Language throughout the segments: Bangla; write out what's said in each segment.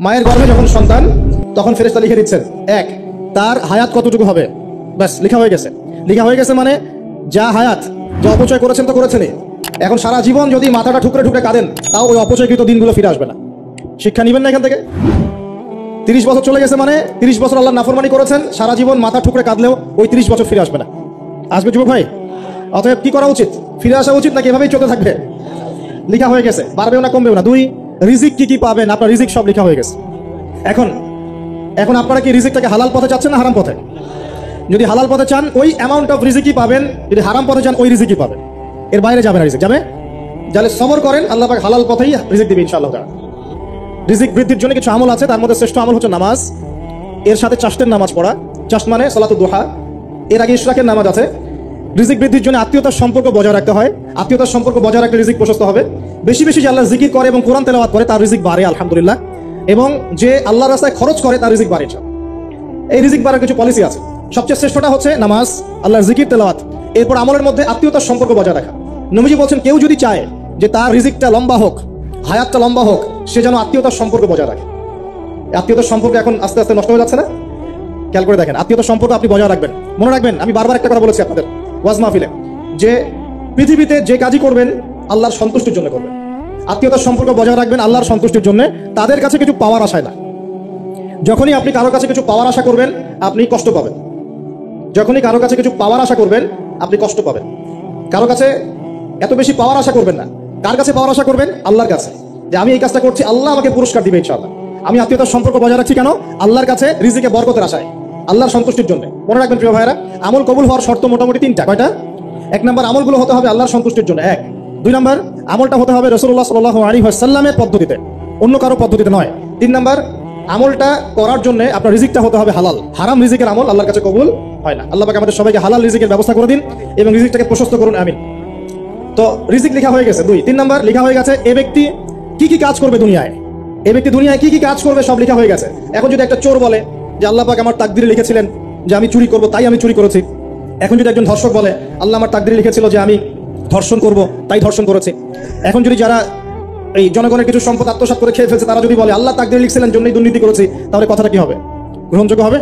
মায়ের গর্ভে যখন সন্তান, তখন ফেরেশতা লিখে দিচ্ছেন এক, তার হায়াত কতটুকু হবে, ব্যাস লেখা হয়ে গেছে। লেখা হয়ে গেছে মানে যা হায়াত, যা অপচয় করেছেন তো করেছেনই। এখন সারা জীবন যদি মাথাটা ঠুকরে ঠুকরে কাঁদেন, তাও ওই অপচয়কৃত দিনগুলো ফিরে আসবে না। শিক্ষা নিবেন না এখান থেকে। 30 বছর চলে গেছে মানে 30 বছর আল্লাহ নাফরমানি করেছেন, সারা জীবন মাথা ঠুকরে কাঁদলেও ওই 30 বছর ফিরে আসবে না। আসবে যুবক ভাই? অতএব কি করা উচিত? ফিরে আসা উচিত নাকি এভাবেই চলতে থাকবে? লেখা হয়ে গেছে, বাড়বেও না কমবেও না। 2, রিজিক কি কি পাবেন, আপনার রিজিক সব লেখা হয়ে গেছে। এখন আপনারা কি রিজিকটাকে হালাল পথে চাচ্ছেন না হারাম পথে? যদি হালাল পথে চান ওই অ্যামাউন্ট অফ রিজিকই পাবেন, যদি হারাম পথে চান ওই রিজিকই পাবেন, এর বাইরে যাবে না রিজিক। যাবে? যাহলে সবর করেন, আল্লাহ পাক হালাল পথেই রিজিক দিবে ইনশাআল্লাহ তাআলা। রিজিক বৃদ্ধির জন্য কিছু আমল আছে, তার মধ্যে শ্রেষ্ঠ আমল হচ্ছে নামাজ। এর সাথে চাষতের নামাজ পড়া, চাষ মানে সালাতুদ দুহা। এর আগে ইশরাকের নামাজ আছে। রিজিক বৃদ্ধির জন্য আত্মীয়তার সম্পর্ক বজায় রাখতে হয়। আত্মীয়তার সম্পর্ক বজায় রাখলে রিজিক প্রশস্ত হবে। বেশি বেশি যে আল্লাহ জিকির করে এবং কোরআন তেলাওয়াত করে তার রিজিক বাড়ে আলহামদুলিল্লাহ। এবং যে আল্লাহর রাস্তায় খরচ করে তার রিজিক বাড়ে। এই রিজিক বাড়ার কিছু পলিসি আছে। সবচেয়ে শ্রেষ্ঠটা হচ্ছে নামাজ, আল্লাহর জিকির তেলাওয়াত। এরপর আমলের মধ্যে আত্মীয়তার সম্পর্ক বজায় রাখা। নবীজি বলছেন, কেউ যদি চায় যে তার রিজিকটা লম্বা হোক, হায়াতটা লম্বা হোক, সে যেন আত্মীয়তার সম্পর্ক বজায় রাখে। আত্মীয়তার সম্পর্ক এখন আস্তে আস্তে নষ্ট হয়ে যাচ্ছে না? খেয়াল করে দেখেন, আত্মীয়তার সম্পর্ক আপনি বজায় রাখবেন। মনে রাখবেন, আমি বারবার একটা কথা বলেছি আপনাদের ওয়াজ মাহফিলে, যে পৃথিবীতে যে কাজই করবেন আল্লাহর সন্তুষ্টির জন্য করবেন। আত্মীয়তার সম্পর্ক বজায় রাখবেন আল্লাহর সন্তুষ্টির জন্য, তাদের কাছে কিছু পাওয়ার আশায় না। যখনই আপনি কারো কাছে কিছু পাওয়ার আশা করবেন, আপনি কষ্ট পাবেন। যখনই কারো কাছে কিছু পাওয়ার আশা করবেন, আপনি কষ্ট পাবেন। কারো কাছে এত বেশি পাওয়ার আশা করবেন না। কার কাছে পাওয়ার আশা করবেন? আল্লাহর কাছে, যে আমি এই কাজটা করছি, আল্লাহ আমাকে পুরস্কার দিবে ইনশাআল্লাহ। আমি আত্মীয়তার সম্পর্ক বজায় রাখছি কেন? আল্লাহর কাছে রিজিকে বরকতের আশায়, আল্লাহর সন্তুষ্টির জন্য। মনে রাখবেন প্রিয় ভাইরা, আমল কবুল হওয়ার শর্ত মোটামুটি 3টা। কয়টা? 1 নম্বর, আমলগুলো হতে হবে আল্লাহর সন্তুষ্টির জন্য। 1। 2 নম্বর, আমলটা হতে হবে রাসূলুল্লাহ সাল্লাল্লাহু আলাইহি ওয়াসাল্লামের পদ্ধতিতে, অন্য কারো পদ্ধতিতে নয়। 3 নম্বর, আমলটা করার জন্য আপনার রিজিকটা হতে হবে হালাল। হারাম রিজিকের আমল আল্লাহর কাছে কবুল হয় না। আল্লাহ পাক আমাদের সবাইকে হালাল রিজিকের ব্যবস্থা করে দিন এবং রিজিকটাকে প্রশস্ত করুন, আমিন। তো রিজিক লেখা হয়ে গেছে। 2। 3 নম্বর, লেখা হয়ে গেছে এ ব্যক্তি কি কি কাজ করবে দুনিয়ায়। এই ব্যক্তি দুনিয়ায় কি কি কাজ করবে সব লেখা হয়ে গেছে। এখন যদি একটা চোর বলে যে আল্লাহ পাক আমার তাকদিরে লিখেছিলেন যে আমি চুরি করব, তাই আমি চুরি করেছি। এখন যদি একজন ধর্ষক বলে আল্লাহ আমার তাকদিরে লিখেছিল যে আমি ধর্ষণ করব, তাই ধর্ষণ করেছি। এখন যদি যারা এই জনগণের কিছু সম্পদ আত্মসাৎ করে খেয়ে ফেলছে, তারা যদি বলে আল্লাহ তাকদিরে লিখছিলেন জন্যই দুর্নীতি করেছি, তাহলে কথাটা কি হবে? গ্রহণযোগ্য হবে?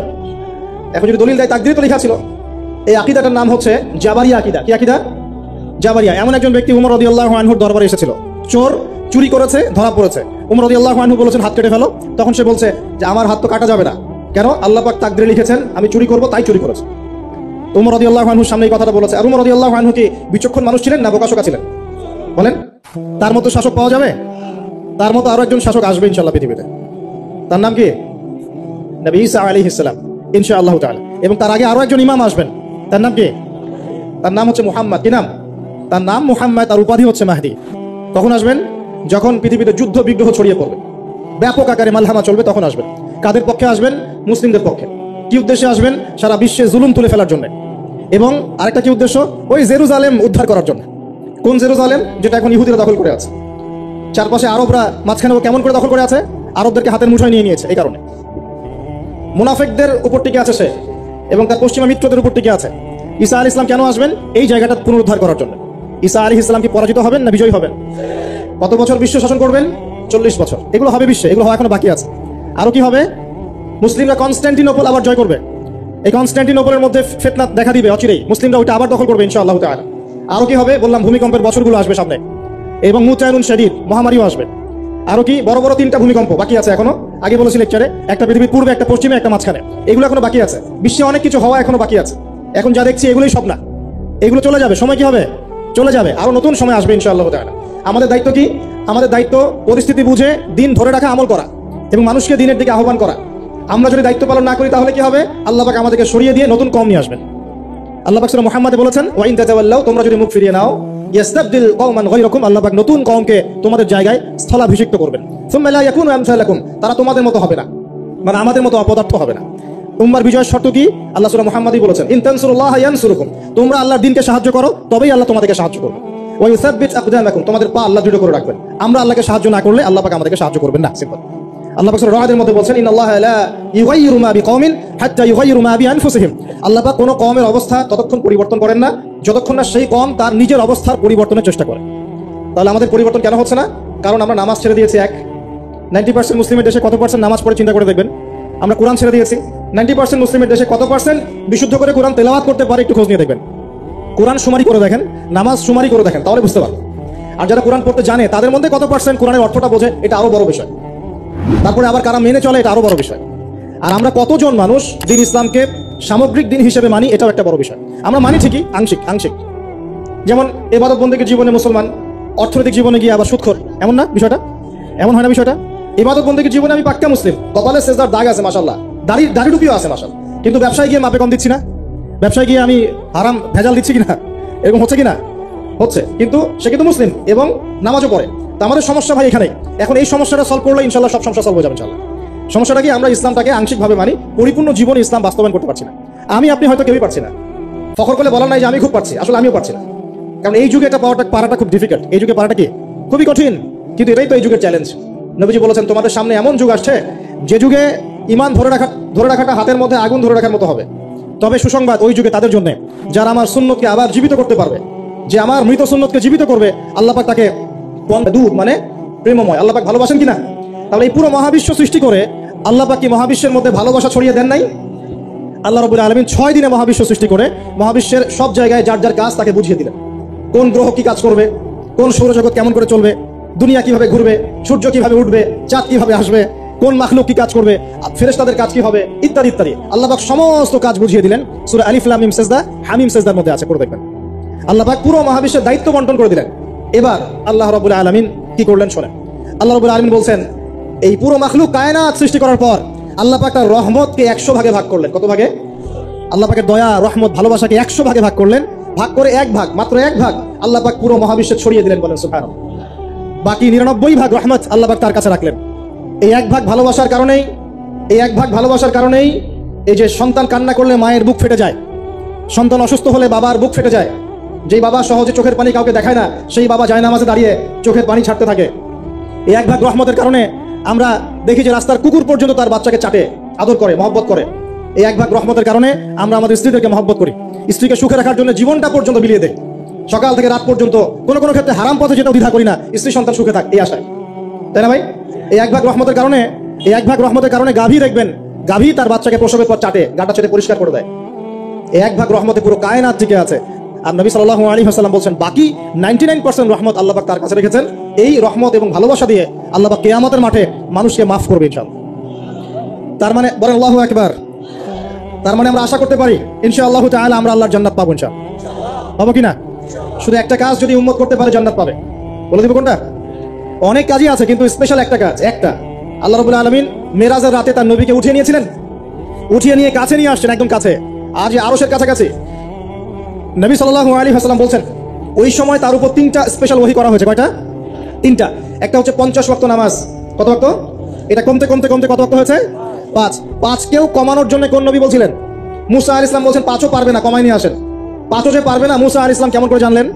এখন যদি দলিল দেয় তাকদিরে তো লেখা ছিল। এই আকীদাটার নাম হচ্ছে জাবারিয়া আকীদা। কি আকীদা? জাবারিয়া। এমন একজন ব্যক্তি উমর রাদিয়াল্লাহু আনহুর দরবারে এসেছিল। চোর চুরি করেছে, ধরা পড়েছে। উমর রাদিয়াল্লাহু আনহু বলেছেন হাত কেটে ফেলো। তখন সে বলছে যে আমার হাত তো কাটা যাবে না, কেন? আল্লাহ পাক তাকদিরে লিখেছেন আমি চুরি করব, তাই চুরি করেছে। উমর রাদিয়াল্লাহু আনহুর সামনে এই কথাটা বলেছে। আর উমর রাদিয়াল্লাহু আনহু কি বিচক্ষণ মানুষ ছিলেন না বোকাশোকা ছিলেন? বলেন। তার মতো শাসক পাওয়া যাবে? তার মতো আরো একজন শাসক আসবে ইনশাআল্লাহ পৃথিবীতে। তার নাম কি? নবী ঈসা আলাইহিস সালাম ইনশাআল্লাহ তাআলা। এবং তার আগে আরো একজন ইমাম আসবেন। তার নাম কি? তার নাম হচ্ছে মুহাম্মদ। কি নাম? তার নাম মুহাম্মদ, আর উপাধি হচ্ছে মাহদি। কখন আসবেন? যখন পৃথিবীতে যুদ্ধ বিগ্রহ ছড়িয়ে পড়বে, ব্যাপক আকারে মালহামা চলবে, তখন আসবেন। কাদের পক্ষে আসবেন? মুসলিমদের পক্ষে। কি উদ্দেশ্যে আসবেন? সারা বিশ্বে জুলুম তুলে ফেলার জন্য। এবং আরেকটা কি উদ্দেশ্য? ওই জেরুজালেম উদ্ধার করার জন্য। কোন জেরুজালেম? যেটা এখন ইহুদিরা দখল করে আছে। চারপাশে আরবরা, মাঝখানে ও কেমন করে দখল করে আছে? আরবদেরকে হাতের মুঠোয় নিয়ে নিয়েছে। এই কারণে মুনাফিকদের উপর টিকে আছে সে, এবং তার পশ্চিমা মিত্রদের উপর টিকে আছে। ঈসা আলাইহিস সালাম কেন আসবেন? এই জায়গাটা পুনরুদ্ধার করার জন্য। ঈসা আলাইহিস সালাম কি পরাজিত হবেন না বিজয়ী হবেন? কত বছর বিশ্ব শাসন করবেন? 40 বছর। এগুলো হবে বিশ্বে, এগুলো হওয়া এখনো বাকি আছে। আরো কি হবে? মুসলিমরা কনস্ট্যান্টিনোপল আবার জয় করবে। এই কনস্ট্যান্টিনোপলের মধ্যে ফিতনা দেখা দিবে অচিরেই, মুসলিমরা ওইটা আবার দখল করবে ইনশাআল্লাহ তাআলা। আরো কি হবে? বললাম ভূমিকম্পের বছরগুলো আসবে সামনে, এবং মুতায়নুন শাদীদ মহামারীও আসবে। আরো কি? বড় বড় 3টা ভূমিকম্প বাকি আছে এখনো। আগে বলেছি লেকচারে, একটা পৃথিবীর পূর্বে, একটা পশ্চিমে, একটা মাঝখানে। এগুলো এখনো বাকি আছে। বিশ্বে অনেক কিছু হওয়া এখনো বাকি আছে। এখন যা দেখছি এগুলোই সব না, এগুলো চলে যাবে। সময় কি হবে? চলে যাবে। আরো নতুন সময় আসবে ইনশাআল্লাহ তাআলা। আমাদের দায়িত্ব কি? আমাদের দায়িত্ব পরিস্থিতি বুঝে দিন ধরে রাখা, আমল করা এবং মানুষকে দিনের দিকে আহ্বান করা। আমরা যদি দায়িত্ব পালন না করি তাহলে কি হবে? আল্লাহ পাক আমাদেরকে সরিয়ে দিয়ে নতুন কওম নিয়ে আসবেন। আল্লাহ পাক সূরা মুহাম্মাদে বলেছেন, ওয়া ইন তাতাওয়াল্লাউ, তোমরা যদি মুখ ফিরিয়ে নাও, ইয়াস্তাবদিল কওমান গায়রাকুম, আল্লাহ পাক নতুন কওমকে তোমাদের জায়গায় স্থলাভিষিক্ত করবেন। সুম্মা লা ইয়াকুনু আমসালাকুম, তারা তোমাদের মতো হবে না, মানে আমাদের মতো অপদার্থ হবে না। উম্মার বিজয়ের শর্ত কি? আল্লাহ সূরা মুহাম্মাদই বলেছেন, ইন তানসুরুল্লাহ ইয়ানসুরুকুম, তোমরা আল্লাহর দ্বীনকে সাহায্য করো, তবেই আল্লাহ তোমাদেরকে সাহায্য করবে। ওয়া ইউসাব্বিত আকদামাকুম, তোমাদের পা আল্লাহ দৃঢ় করে রাখবেন। আমরা আল্লাহকে সাহায্য না করলে আল্লাহ পাক আমাদেরকে সাহায্য করবেন না। সিম্পল। আল্লাহ পাক সূরা রা'দের মধ্যে বলেন, ইন্নাল্লাহা লা ইউগাইয়িরু মা বিকওমিন হাত্তা ইউগাইয়িরু মা বিআনফুসিহিম, আল্লাহ পাক কোনো কওমের অবস্থা ততক্ষণ পরিবর্তন করেন না যতক্ষণ না সেই কওম তার নিজের অবস্থার পরিবর্তনের চেষ্টা করে। তাহলে আমাদের পরিবর্তন কেন হচ্ছে না? কারণ আমরা নামাজ ছেড়ে দিয়েছি, 1। 90% মুসলিমের দেশে কত পার্সেন্ট নামাজ পড়ে চিন্তা করে দেখবেন। আমরা কোরআন ছেড়ে দিয়েছি, 90% মুসলিমের দেশে কত পার্সেন্ট বিশুদ্ধ করে কোরআন তেলাওয়াত করতে পারে একটু খোঁজ নিয়ে দেখবেন। কোরআন শুমারি করে দেখেন, নামাজ শুমারি করে দেখেন, তাহলে বুঝতে পারবেন। আর যারা কোরআন পড়তে জানে তাদের মধ্যে কত পার্সেন্ট কোরআনের অর্থটা বোঝে, এটা আরো বড় বিষয়। তারপরে আবার কারা মেনে চলে, এটা আরো বড় বিষয়। আর আমরা কতজন মানুষ দিন ইসলামকে সামগ্রিক দিন হিসেবে মানি, এটাও একটা বড় বিষয়। আমরা মানি ঠিকই আংশিক আংশিক, যেমন ইবাদত বন্দেগীর জীবনে মুসলমান, অর্থনৈতিক জীবনে গিয়ে আবার সুদখোর, এমন না বিষয়টা? এমন হয় না বিষয়টা? ইবাদত বন্দেগীর জীবনে আমি পাক্কা মুসলিম, কপালে সেজদার দাগ আছে মাশাআল্লাহ, দাড়ি টুপিও আছে মাশাআল্লাহ, কিন্তু ব্যবসায় গিয়ে মাপে কম দিচ্ছি না, ব্যবসায় গিয়ে আমি হারাম ভেজাল দিচ্ছি কিনা, এরকম হচ্ছে কিনা? হচ্ছে। কিন্তু সে কিন্তু মুসলিম এবং নামাজও পড়ে। তা আমাদের সমস্যা ভাই এখানেই। এখন এই সমস্যাটা সলভ করলে ইনশাল্লাহ সব সমস্যা সলভ হয়ে যাবে ইনশাল্লাহ। সমস্যাটা কি, আমরা ইসলামটাকে আংশিকভাবে মানি, পরিপূর্ণ জীবনে ইসলাম বাস্তবায়ন করতে পারছি না। আমি আপনি হয়তো কেউই পারছি না, ফখর করে বলার নাই যে আমি খুব পারছি, আসলে আমিও পারছি না। কারণ এই যুগে এটা পারাটা খুব ডিফিকাল্ট, এই যুগে পারাটা কি খুবই কঠিন, কিন্তু এটাই তো এই যুগের চ্যালেঞ্জ। নবীজি বলেছেন তোমাদের সামনে এমন যুগ আসছে যে যুগে ঈমান ধরে রাখাটা হাতের মধ্যে আগুন ধরে রাখার মতো হবে। তবে সুসংবাদ ওই যুগে তাদের জন্য যারা আমার সুন্নতকে আবার জীবিত করতে পারবে, যে আমার মৃত সুন্নতকে জীবিত করবে, আল্লাহ পাক তাকে দুধ মানে প্রেমময়, আল্লাহ পাক ভালোবাসেন কিনা? তাহলে এই পুরো মহাবিশ্ব সৃষ্টি করে আল্লাহ পাক কি মহাবিশ্বের মধ্যে ভালোবাসা ছড়িয়ে দেন নাই? আল্লাহ রাব্বুল আলামিন 6 দিনে মহাবিশ্ব সৃষ্টি করে মহাবিশ্বের সব জায়গায় যার যার কাজ তাকে বুঝিয়ে দিলেন। কোন গ্রহ কি কাজ করবে, কোন সৌরজগৎ কেমন করে চলবে, দুনিয়া কিভাবে ঘুরবে, সূর্য কিভাবে উঠবে, চাঁদ কিভাবে আসবে, কোন মাখলুক কি কাজ করবে, ফেরেশতাদের কাজ কি হবে, ইত্যাদি ইত্যাদি আল্লাহ পাক সমস্ত কাজ বুঝিয়ে দিলেন। সূরা আলিফ লাম মিম সাজদা, হামিম সাজদার মধ্যে আছে, পড়ে দেখবেন। আল্লাহ পাক পুরো মহাবিশ্বের দায়িত্ব বন্টন করে দিলেন। এবার আল্লাহ রাব্বুল আলামিন কি করলেন শোনেন। আল্লাহ রাব্বুল আলামিন বলছেন, এই পুরো মাখলুক কায়নাত সৃষ্টি করার পর আল্লাহ পাক তার রহমতকে 100 ভাগে ভাগ করলেন। কত ভাগে? আল্লাহ পাকের দয়া, রহমত, ভালোবাসাকে 100 ভাগে ভাগ করলেন। ভাগ করে এক ভাগ, মাত্র এক ভাগ আল্লাহ পাক পুরো মহাবিশ্বে ছড়িয়ে দিলেন, বলেন সুবহানাল্লাহ। বাকি 99 ভাগ রহমত আল্লাহ পাক তার কাছে রাখলেন। এই এক ভাগ ভালোবাসার কারণেই এই যে সন্তান কান্না করলে মায়ের বুক ফেটে যায়, সন্তান অসুস্থ হলে বাবার বুক ফেটে যায়, যেই বাবা সহজে চোখের পানি কাউকে দেখায় না, সেই বাবা জায়নামাজে দাঁড়িয়ে চোখের পানি ছাড়তে থাকে। এই এক ভাগ রহমতের কারণে আমরা দেখি যে রাস্তার কুকুর পর্যন্ত তার বাচ্চাকে চাটে, আদর করে, মহব্বত করে। এই এক ভাগ রহমতের কারণে আমরা আমাদের স্ত্রীদেরকে মহব্বত করি, স্ত্রীকে সুখে রাখার জন্য জীবনটা পর্যন্ত বিলিয়ে দেয়, সকাল থেকে রাত পর্যন্ত কোনো কোনো ক্ষেত্রে হারাম পথে যেটাও দ্বিধা করি না, স্ত্রী সন্তান সুখে থাক এই আশায়, তাই না ভাই? এই এক ভাগ রহমতের কারণে গাভী দেখবেন, গাভী তার বাচ্চাকে প্রসবের পর চাটে, গাটা চেটে পরিষ্কার করে দেয়। এই এক ভাগ রহমতে পুরো কায়নাত টিকে আছে। আর নবী সাল্লাল্লাহু আলাইহি ওয়াসাল্লাম বলছেন, বাকি 99% রহমত আল্লাহ পাক তার কাছে রেখেছেন। এই রহমত এবং ভালোবাসা দিয়ে আল্লাহ পাক কিয়ামতের মাঠে মানুষকে মাফ করবে ইনশাআল্লাহ। তার মানে বলেন আল্লাহু আকবার। তার মানে আমরা আশা করতে পারি ইনশাআল্লাহু তাআলা আমরা আল্লাহর জান্নাত পাবো ইনশাআল্লাহ। পাবো কিনা? শুধু একটা কাজ যদি উম্মত করতে পারে জান্নাত পাবে। বলে দিব কোনটা? অনেক কাজই আছে, কিন্তু স্পেশাল একটা কাজ, একটা আল্লাহ রাব্বুল আলামিন মেরাজের রাতে তার নবীকে উঠিয়ে নিয়েছিলেন, উঠিয়ে নিয়ে কাছে নিয়ে আসছেন, একদম কাছে, আজ আরশের কাছাকাছি। নবী সাল্লাল্লাহু আলাইহি ওয়াসাল্লাম বলছেন, ওই সময় তার উপর 3টা স্পেশাল ওহী করা হয়েছে। কয়টা? 3টা। একটা হচ্ছে 50 ওয়াক্ত নামাজ। কত ওয়াক্ত? এটা কমতে কত ওয়াক্ত হয়েছে? 5 কেও কমানোর জন্য কোন নবী বলছিলেন? মুসা আলাইহিস সালাম বলছেন 5ও পারবে না, কমাই নিয়ে আসেন। 5ও যে পারবে না, মুসা আলাইহিস সালাম কেমন করে জানলেন?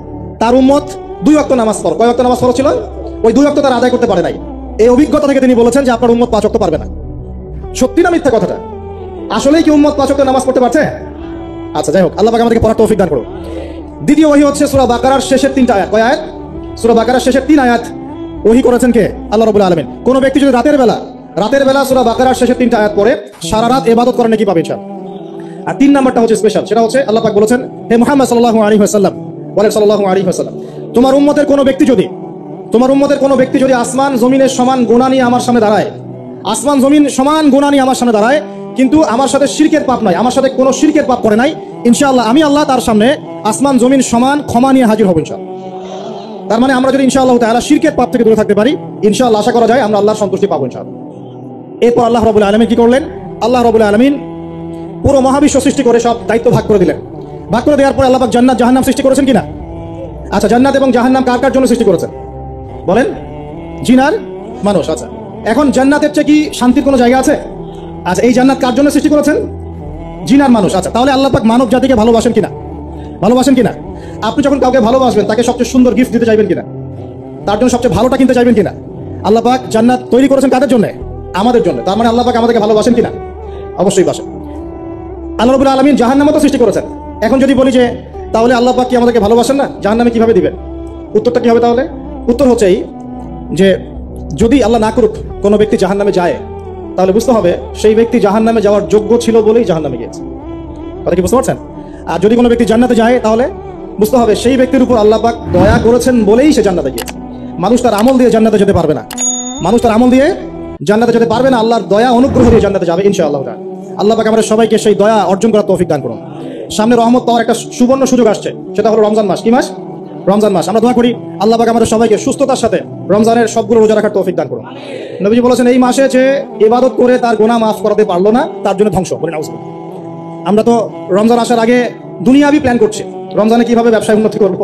তার উম্মত 2 ওয়াক্ত নামাজ পড়ে। কয় ওয়াক্ত নামাজ পড়া ছিল? ওই 2 ওয়াক্ত তারা আদায় করতে পারে নাই। এই অভিজ্ঞতা থেকে তিনি বলেছেন যে আপনার উম্মত 5 ওয়াক্ত পারবে না। সত্যি না মিথ্যা কথাটা? আসলেই কি উম্মত 5 ওয়াক্ত নামাজ পড়তে পারছে? আচ্ছা, যাই হোক, আল্লাহ পাক আমাদেরকে পড়ার তৌফিক দান করুন। দ্বিতীয় ওহী হচ্ছে সূরা বাকারার শেষের 3টা আয়াত। কয় আয়াত? সূরা বাকারার শেষের 3 আয়াত ওহী করেছেন কে? আল্লাহ রাব্বুল আলামিন। কোন ব্যক্তি যদি রাতের বেলা সূরা বাকারার শেষের 3টা আয়াত পড়ে সারা রাত ইবাদত করে নাকি পাবে ইনশাআল্লাহ। আর 3 নাম্বারটা হচ্ছে স্পেশাল, সেটা হচ্ছে আল্লাহ পাক বলেছেন, হে মুহাম্মদ সাল্লাল্লাহু আলাইহি ওয়াসাল্লাম, বলেন সাল্লাল্লাহু আলাইহি ওয়াসাল্লাম, তোমার উম্মতের কোনো ব্যক্তি যদি আসমান জমিনের সমান গুনাহ নিয়ে আমার সামনে দাঁড়ায়, আসমান জমিন সমান গুনাহ নিয়ে আমার সামনে দাঁড়ায়, কিন্তু আমার সাথে শিরকের পাপ নাই, আমার সাথে কোনো শিরকের পাপ করে নাই, ইনশাআল্লাহ আমি আল্লাহ তার সামনে আসমান জমিন সমান ক্ষমা নিয়ে হাজির হব ইনশাআল্লাহ। তার মানে আমরা যদি ইনশাআল্লাহ তাআলা শিরকের পাপ থেকে দূরে থাকতে পারি, ইনশাআল্লাহ আশা করা যায় আমরা আল্লাহর সন্তুষ্টি পাবো ইনশাআল্লাহ। এরপর আল্লাহ রাব্বুল আলামিন কি করলেন? আল্লাহ রাব্বুল আলামিন পুরো মহাবিশ্ব সৃষ্টি করে সব দায়িত্ব ভাগ করে দিলেন। ভাগ করে দেওয়ার পর আল্লাহ পাক জান্নাত জাহান্নাম সৃষ্টি করেছেন কিনা? আচ্ছা, জান্নাত এবং জাহান্নাম কার কার জন্য সৃষ্টি করেছেন বলেন? জিন আর মানুষ। আচ্ছা, এখন জান্নাতের চেয়ে কি শান্তির কোনো জায়গা আছে? আচ্ছা, এই জান্নাত কার জন্য সৃষ্টি করেছেন? জিন আর মানুষ। আচ্ছা, তাহলে আল্লাহ পাক মানব জাতিকে ভালোবাসেন কিনা? আপনি যখন কাউকে ভালোবাসবেন তাকে সবচেয়ে সুন্দর গিফট দিতে চাইবেন কিনা? তার জন্য সবচেয়ে ভালোটা কিনতে চাইবেন কিনা? আল্লাহ পাক জান্নাত তৈরি করেছেন কাদের জন্য? আমাদের জন্য। তার মানে আল্লাহ পাক আমাদেরকে ভালোবাসেন কিনা? অবশ্যই বাসেন। আল্লাহ রাব্বুল আলামিন জাহান্নামও তো সৃষ্টি করেছেন। এখন যদি বলি যে তাহলে আল্লাহ পাক কি আমাদেরকে ভালোবাসেন না, জাহান্নামে কিভাবে দিবেন? উত্তরটা কি হবে তাহলে? উত্তর হচ্ছে এই যে যদি আল্লাহ না করুক কোনো ব্যক্তি জাহান্নামে যায়, তাহলে বুঝতে হবে সেই ব্যক্তি জাহান্নামে যাওয়ার যোগ্য ছিল বলেই জাহান্নামে গিয়েছে। কথা কি বুঝতে পারছেন? আর যদি কোনো ব্যক্তি জান্নাতে যায়, তাহলে বুঝতে হবে সেই ব্যক্তির উপর আল্লাহ পাক দয়া করেছেন বলেই সে জান্নাতে গিয়েছে। মানুষ তার আমল দিয়ে জান্নাতে যেতে পারবে না, মানুষ তার আমল দিয়ে জান্নাতে যেতে পারবে না, আল্লাহর দয়া অনুগ্রহ দিয়ে জান্নাতে যাবে ইনশাআল্লাহ। আল্লাহ পাক আমাদের সবাইকে সেই দয়া অর্জন করার তৌফিক দান করুন। সামনে রহমত পাওয়ার একটা সুবর্ণ সুযোগ আসছে, সেটা হলো রমজান মাস। কি মাস? রমজান মাস। আমরা দোয়া করি আল্লাহ পাক আমাদের সবাইকে সুস্থতার সাথে রমজানের সবগুলো রোজা রাখার তৌফিক দান করুন। নবীজি বলেছেন, এই মাসে যে ইবাদত করে তার গুনাহ মাফ করাতে পারলো না, তার জন্য ধ্বংস। বলে নাউজুবিল্লাহ। আমরা তো রমজান আসার আগে দুনিয়াবি প্ল্যান করছি, রমজানে কিভাবে ব্যবসায় উন্নতি করব,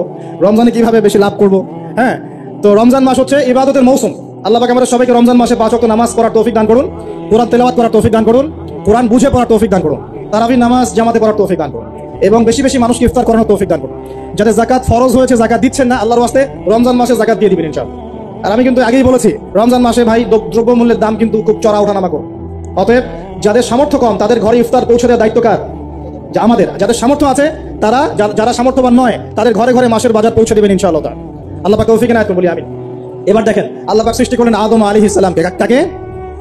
রমজানে কিভাবে বেশি লাভ করব। হ্যাঁ, তো রমজান মাস হচ্ছে ইবাদতের মৌসুম। আল্লাহ পাক আমাদের সবাইকে রমজান মাসে 5 ওয়াক্ত নামাজ পড়ার তৌফিক দান করুন, কোরআন তেলাওয়াত করার তৌফিক দান করুন, কোরআন বুঝে পড়ার তৌফিক দান করুন, তারাবির নামাজ জামাতে পড়ার তৌফিক দান করুন, এবং বেশি বেশি মানুষকে ইফতার করানোর তৌফিক দান করুন। যাদের যাকাত ফরজ হয়েছে, যাকাত দিচ্ছেন না, আল্লাহর ওয়াস্তে রমজান মাসে যাকাত দিয়ে দিবেন ইনশাআল্লাহ। আর আমি কিন্তু আগেই বলেছি, রমজান মাসে ভাই দ্রব্যমূল্যের দাম কিন্তু খুব চড়া ওঠানামা করে। অতএব যাদের সামর্থ্য কম, তাদের ঘরে ইফতার পৌঁছে দেওয়ার দায়িত্ব কার? যে আমাদের। যাদের সামর্থ্য আছে তারা, যারা সামর্থ্যবান নয়, তাদের ঘরে ঘরে মাসের বাজার পৌঁছে দিবেন ইনশাআল্লাহ। আল্লাহ পাক তৌফিক এনায়েত করুন, বলি আমিন। এবার দেখেন, আল্লাহ পাক সৃষ্টি করলেন আদম আলাইহিস সালামকে। তাকে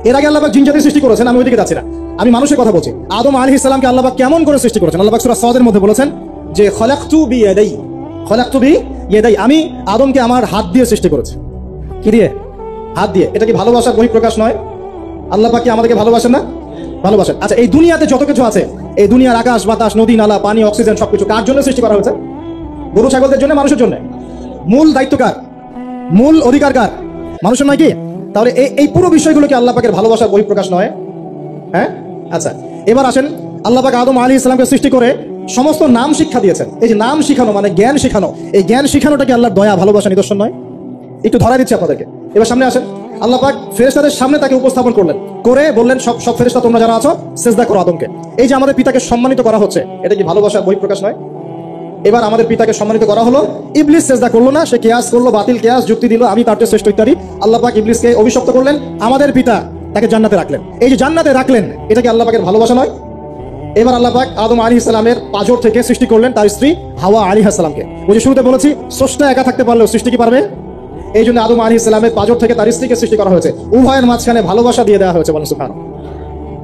এর আগে আল্লাহ পাক জিন জাতি সৃষ্টি করেছেন, আমি ওইদিকে যাচ্ছি না, আমি মানুষের কথা বলছি। আদম আলাইহিস সালামকে আল্লাহ পাক কেমন করে সৃষ্টি করেছেন? আল্লাহ পাক সূরা সাদের মধ্যে বলেছেন যে খলাকতু বিয়াদাই, আমি আদমকে আমার হাত দিয়ে সৃষ্টি করেছি। কি দিয়ে? হাত দিয়ে। এটা কি ভালোবাসার বহিঃপ্রকাশ নয়? আল্লাহ পাক কি আমাদেরকে ভালোবাসেন না? ভালোবাসেন। আচ্ছা, এই দুনিয়াতে যত কিছু আছে, এই দুনিয়ার আকাশ বাতাস নদী নালা পানি অক্সিজেন সবকিছু কার জন্য সৃষ্টি করা হয়েছে? গরু ছাগলদের জন্য, মানুষের জন্য। মূল দায়িত্ব কার? মূল অধিকার কার? মানুষের নয় কি? তাহলে এই পুরো বিষয়গুলো কি আল্লাহ পাকের ভালোবাসার বহিঃপ্রকাশ নয়? হ্যাঁ। আচ্ছা, এবার আসেন, আল্লাহ পাক আদম আলাইহিস সালামকে সৃষ্টি করে সমস্ত নাম শিক্ষা দিয়েছেন। এই যে নাম শিখানো মানে জ্ঞান শিখানো, এই জ্ঞান শিখানোটা কি আল্লাহর দয়া ভালোবাসা নিদর্শন নয়? একটু ধরা দিচ্ছি আপনাদেরকে। এবার সামনে আসেন, আল্লাহ পাক ফেরেশতাদের সামনে তাকে উপস্থাপন করলেন, করে বললেন, সব ফেরেশতা তোমরা যারা আছো সিজদা করো আদমকে। এই যে আমাদের পিতাকে সম্মানিত করা হচ্ছে, এটা কি ভালোবাসার বহিঃপ্রকাশ নয়? এবার আমাদের পিতাকে সম্মানিত করা হলো, ইবলিস সিজদা করলো না, সে কিয়াস করলো, বাতিল কিয়াস যুক্তি দিল, আমি তার চেয়ে শ্রেষ্ঠ ইত্যাদি। আল্লাহ পাক ইবলিসকে অভিশপ্ত করলেন, আমাদের পিতা তাকে জান্নাতে রাখলেন। এই যে জান্নাতে রাখলেন, এটা কি আল্লাহ পাকের ভালোবাসা নয়? এবার আল্লাহ পাক আদম আলাইহিস সালামের পাঁজর থেকে সৃষ্টি করলেন তার স্ত্রী হাওয়া আলাইহিস সালামকে। ওই যে শুরুতে বলেছি, স্রষ্টা একা থাকতে পারলেও সৃষ্টি কি পারবে? এই জন্য আদম আলাইহিস সালামের পাঁজর থেকে তার স্ত্রীকে সৃষ্টি করা হয়েছে, উভয়ের মাঝখানে ভালোবাসা দিয়ে দেওয়া হয়েছে। বলেন সুবহানাল্লাহ।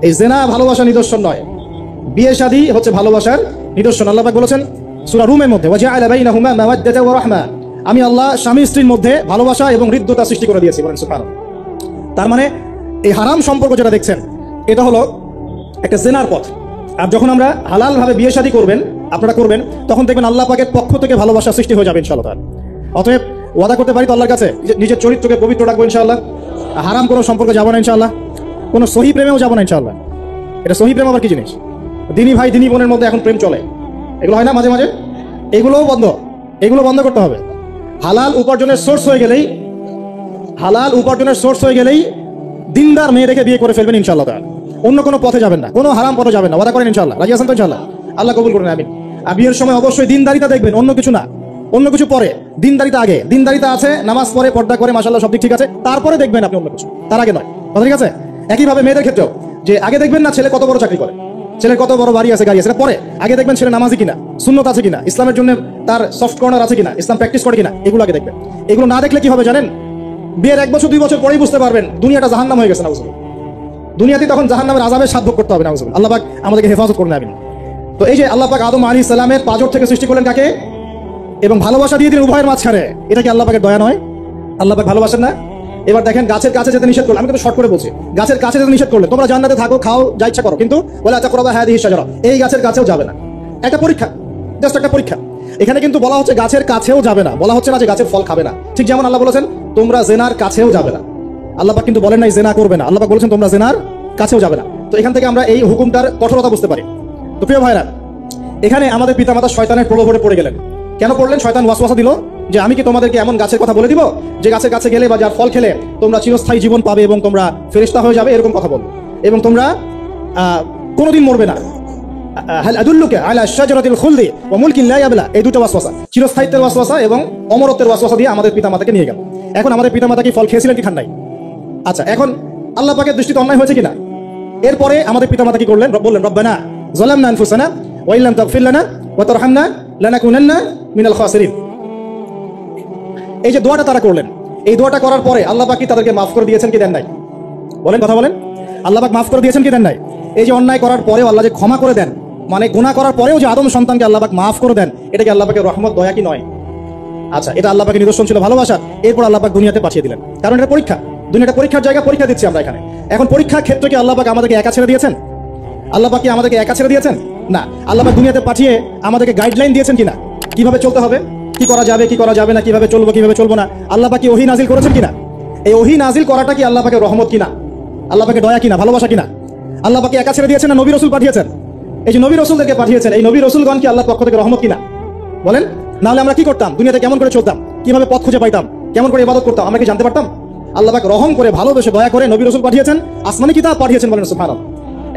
এই জিনা ভালোবাসা নিদর্শন নয়, বিয়ে শাদী হচ্ছে ভালোবাসার নিদর্শন। আল্লাহ পাক বলেছেন সূরা রুমের মধ্যে, ওয়াজআলা বাইনাহুমা মাওয়াদ্দাতা ওয়া রাহমা, আমি আল্লাহ স্বামী স্ত্রীর মধ্যে ভালোবাসা এবং হৃদ্যতা সৃষ্টি করে দিয়েছি। বলেন সুবহানাল্লাহ। তার মানে এই হারাম সম্পর্ক যেটা দেখছেন, এটা হলো একটা জিনার পথ। আর যখন আমরা হালাল ভাবে বিয়ে শাদী করবেন, আপনারা করবেন, তখন দেখবেন আল্লাহ পাকের পক্ষ থেকে ভালোবাসা সৃষ্টি হয়ে যাবে ইনশাআল্লাহ। অতএব ওয়াদা করতে পারি তো আল্লাহর কাছে, নিজের চরিত্রকে পবিত্র রাখবো ইনশাআল্লাহ, হারাম কোনো সম্পর্কে যাবো না ইনশাআল্লাহ, কোনো সহি প্রেমেও যাবো না ইনশাআল্লাহ। এটা সহি প্রেম আবার কি জিনিস? দিনী ভাই দিনী বোনের মধ্যে এখন প্রেম চলে, এগুলো হয় না মাঝে মাঝে, এগুলোও বন্ধ, এগুলো বন্ধ করতে হবে। হালাল উপার্জনের সোর্স হয়ে গেলেই দিনদার মেয়ে রেখে বিয়ে করে ফেলবেন ইনশাআল্লাহ। অন্য কোনো পথে যাবেন না, কোনো হারাম পথে যাবেন না, ওয়াদা করেন ইনশাআল্লাহ। রাজি আছেন তো ইনশাআল্লাহ? আল্লাহ কবুল করুন, আমিন। আর বিয়ের সময় অবশ্যই দিনদারিতা দেখবেন, অন্য কিছু না, অন্য কিছু পরে, দিনদারিতা আগে। দিনদারিতা আছে, নামাজ পড়ে, পর্দা করে, মাশাআল্লাহ সব দিক ঠিক আছে, তারপরে দেখবেন আপনি অন্য কিছু, তার আগে নয়। কথা ঠিক আছে? একইভাবে মেয়েদের ক্ষেত্রেও, যে আগে দেখবেন না ছেলে কত বড় চাকরি করে, ছেলের কত বড় বাড়ি আছে, গাড়ি আছে, পরে আগে দেখবেন ছেলে নামাজি কিনা, সুন্নত আছে কিনা, ইসলামের জন্য তার সফট কর্নার আছে কিনা, ইসলাম প্র্যাকটিস করে কিনা, এগুলো আগে দেখবেন। এগুলো না দেখলে কি হবে জানেন? বিয়ের 1 বছর 2 বছর পরেই বুঝতে পারবেন দুনিয়াটা জাহান্নাম হয়ে গেছে। নাউজুবিল্লাহ। দুনিয়াতে তখন জাহান্নামের আযাবের সাধ্য করতে হবে। নাউজুবিল্লাহ। আল্লাহ পাক আমাদেরকে হেফাজত করুন, আমিন। তো এই যে আল্লাহ পাক আদম আলাইহিস সালামের পাঁজর থেকে সৃষ্টি করলেন কাকে, এবং ভালোবাসা দিয়ে দিলেন উভয়ের মাঝখানে, এটা কি আল্লাহ পাকের দয়া নয়? আল্লাহ পাক ভালোবাসেন না? এবার দেখেন, গাছের কাছে যেতে নিষেধ করলেন, আমি কিন্তু শর্ট করে বলছি, গাছের কাছে যেতে নিষেধ করলেন, তোমরা জান্নাতে থাকো, খাও, যা ইচ্ছা করো, কিন্তু ওয়ালা তাকরাবা হাদিহি শাজারা, এই গাছের কাছেও যাবে না। একটা পরীক্ষা, জাস্ট একটা পরীক্ষা। এখানে কিন্তু বলা হচ্ছে গাছের কাছেও যাবে না, বলা হচ্ছে না যে গাছের ফল খাবে না। ঠিক যেমন আল্লাহ বলেছেন তোমরা জেনার কাছেও যাবে না, আল্লাহ পাক কিন্তু বলেন নাই জেনা করবে না, আল্লাহ পাক বলেছেন তোমরা জেনার কাছেও যাবে না। তো এখান থেকে আমরা এই হুকুমটার কঠোরতা বুঝতে পারি। তো প্রিয় ভাইরা, এখানে আমাদের পিতামাতা শয়তানের প্রলোভনে পড়ে গেলেন। কেন পড়লেন? শয়তান ওয়াসওয়াসা দিল যে আমি কি তোমাদেরকে এমন গাছের কথা বলে দিব যে গাছের কাছে গেলে বা যার ফল খেলে তোমরা চিরস্থায়ী জীবন পাবে এবং তোমরা ফেরেশতা হয়ে যাবে, এরকম কথা বলবো, এবং তোমরা কোনোদিন মরবে না। হাল আদুল্লুকা আলা শাজারাতিল খুলদি ওয়া মুলকিন লা ইয়াবলা, এই দুটো ওয়াসওয়াসা, চিরস্থায়িত্বের ওয়াসওয়াসা এবং অমরত্বের ওয়াসওয়াসা দিয়ে আমাদের পিতামাতাকে নিয়ে গেল। এখন আমাদের পিতামাতা কি ফল খেয়েছিলেন কি খান নাই? আচ্ছা, এখন আল্লাহ পাকের দৃষ্টিতে অন্যায় হয়েছে কিনা? এরপরে আমাদের পিতামাতা কি করলেন? বললেন রব্বানা যালামনা আনফুসানা ওয়া ইল্লাম তাগফির লানা ওয়া তারহামনা লানাকুনান্না মিনাল খাসিরিন। এই যে দোয়াটা তারা করলেন, এই দোয়াটা করার পরে আল্লাহ পাক কি তাদেরকে মাফ করে দিয়েছেন কি দেন নাই? বলেন, কথা বলেন। আল্লাহ পাক মাফ করে দিয়েছেন কি দেন নাই? এই যে অন্যায় করার পরেও আল্লাহ যে ক্ষমা করে দেন, মানে গুনাহ করার পরেও যে আদম সন্তানকে আল্লাহ পাক মাফ করে দেন, এটা কি আল্লাহ পাকের রহমত, দয়া কি নয়? আচ্ছা, এটা আল্লাহ পাকের নিদর্শন ছিল ভালোবাসা। এরপর আল্লাহ পাক দুনিয়াতে পাঠিয়ে দিলেন, কারণ এটা পরীক্ষা। দুনিয়াটা পরীক্ষার জায়গা, পরীক্ষা দিচ্ছি আমরা এখানে। এখন পরীক্ষার ক্ষেত্রে কি আল্লাহ পাক আমাদেরকে একা ছেড়ে দিয়েছেন? আল্লাহ পাক কি আমাদেরকে একা ছেড়ে দিয়েছেন? না। আল্লাহ পাক দুনিয়াতে পাঠিয়ে আমাদেরকে গাইডলাইন দিয়েছেন কিনা, কিভাবে চলতে হবে, কি করা যাবে কি করা যাবে না, কিভাবে চলবো কিভাবে চলবো না। আল্লাহ পাক কি ওহী নাজিল করেছেন কিনা? এই ওহী নাজিল করাটা কি আল্লাহ পাকের রহমত কিনা, আল্লাহ পাকের দয়া কিনা, ভালোবাসা কিনা? আল্লাহ পাক একা ছেড়ে দিয়েছেন না নবী রাসূল পাঠিয়েছেন? এই যে নবী রাসূলদেরকে পাঠিয়েছেন, এই নবী রাসূলগণ কি আল্লাহর পক্ষ থেকে রহমত কিনা? বলেন। নাহলে আমরা কি করতাম? দুনিয়াতে কেমন করে চলতাম, কিভাবে পথ খুঁজে পাইতাম, কেমন করে ইবাদত করতাম, আমরা কি জানতে পারতাম? আল্লাহ পাক রহম করে, ভালোবেসে, দয়া করে নবী রাসূল পাঠিয়েছেন, আসমানি কিতাব পাঠিয়েছেন। বলেন সুবহানাল্লাহ।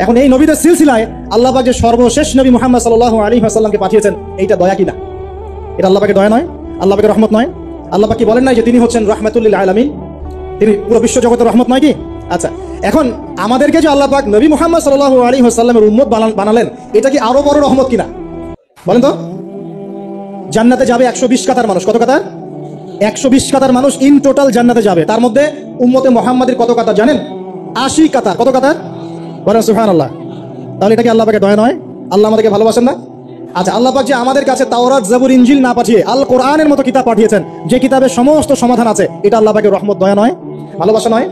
এখন এই নবীদের সিলসিলায় আল্লাহ পাক যে সর্বশেষ নবী মুহাম্মদ সাল্লাল্লাহু আলাইহি ওয়াসাল্লামকে পাঠিয়েছেন, এইটা দয়া কিনা? এটা আল্লাহ পাকের দয়া নয়? আল্লাহ পাকের রহমত নয়? আল্লাহ পাক কি বলেন নাই যে তিনি হচ্ছেন রাহমাতুল লিল আলামিন, তিনি পুরো বিশ্ব জগতের রহমত নয় কি? আচ্ছা, এখন আমাদেরকে যে আল্লাহ পাক নবী মুহাম্মদ সাল্লাল্লাহু আলাইহি ওয়াসাল্লামের উম্মত বানালেন, এটা কি আরো বড় রহমত কিনা? বলেন তো। জান্নাতে যাবে 120 কাতার মানুষ। কত কাতার? 120 কাতার মানুষ ইন টোটাল জান্নাতে যাবে। তার মধ্যে উম্মতে মুহাম্মাদের কত কাতার জানেন? 80 কাতার। কত কাতার? বলেন সুবহানাল্লাহ। তাহলে এটা কি আল্লাহ পাকের দয়া নয়? আল্লাহ আমাদেরকে ভালোবাসেন না? আচ্ছা, আল্লাহ পাক যে আমাদের কাছে তাওরাত, জাবুর, ইনজিল না পাঠিয়ে আল কোরআনের মতো কিতাব পাঠিয়েছেন, যে কিতাবে সমস্ত সমাধান আছে, এটা আল্লাহ পাকের রহমত, দয়া নয়, ভালোবাসা নয়?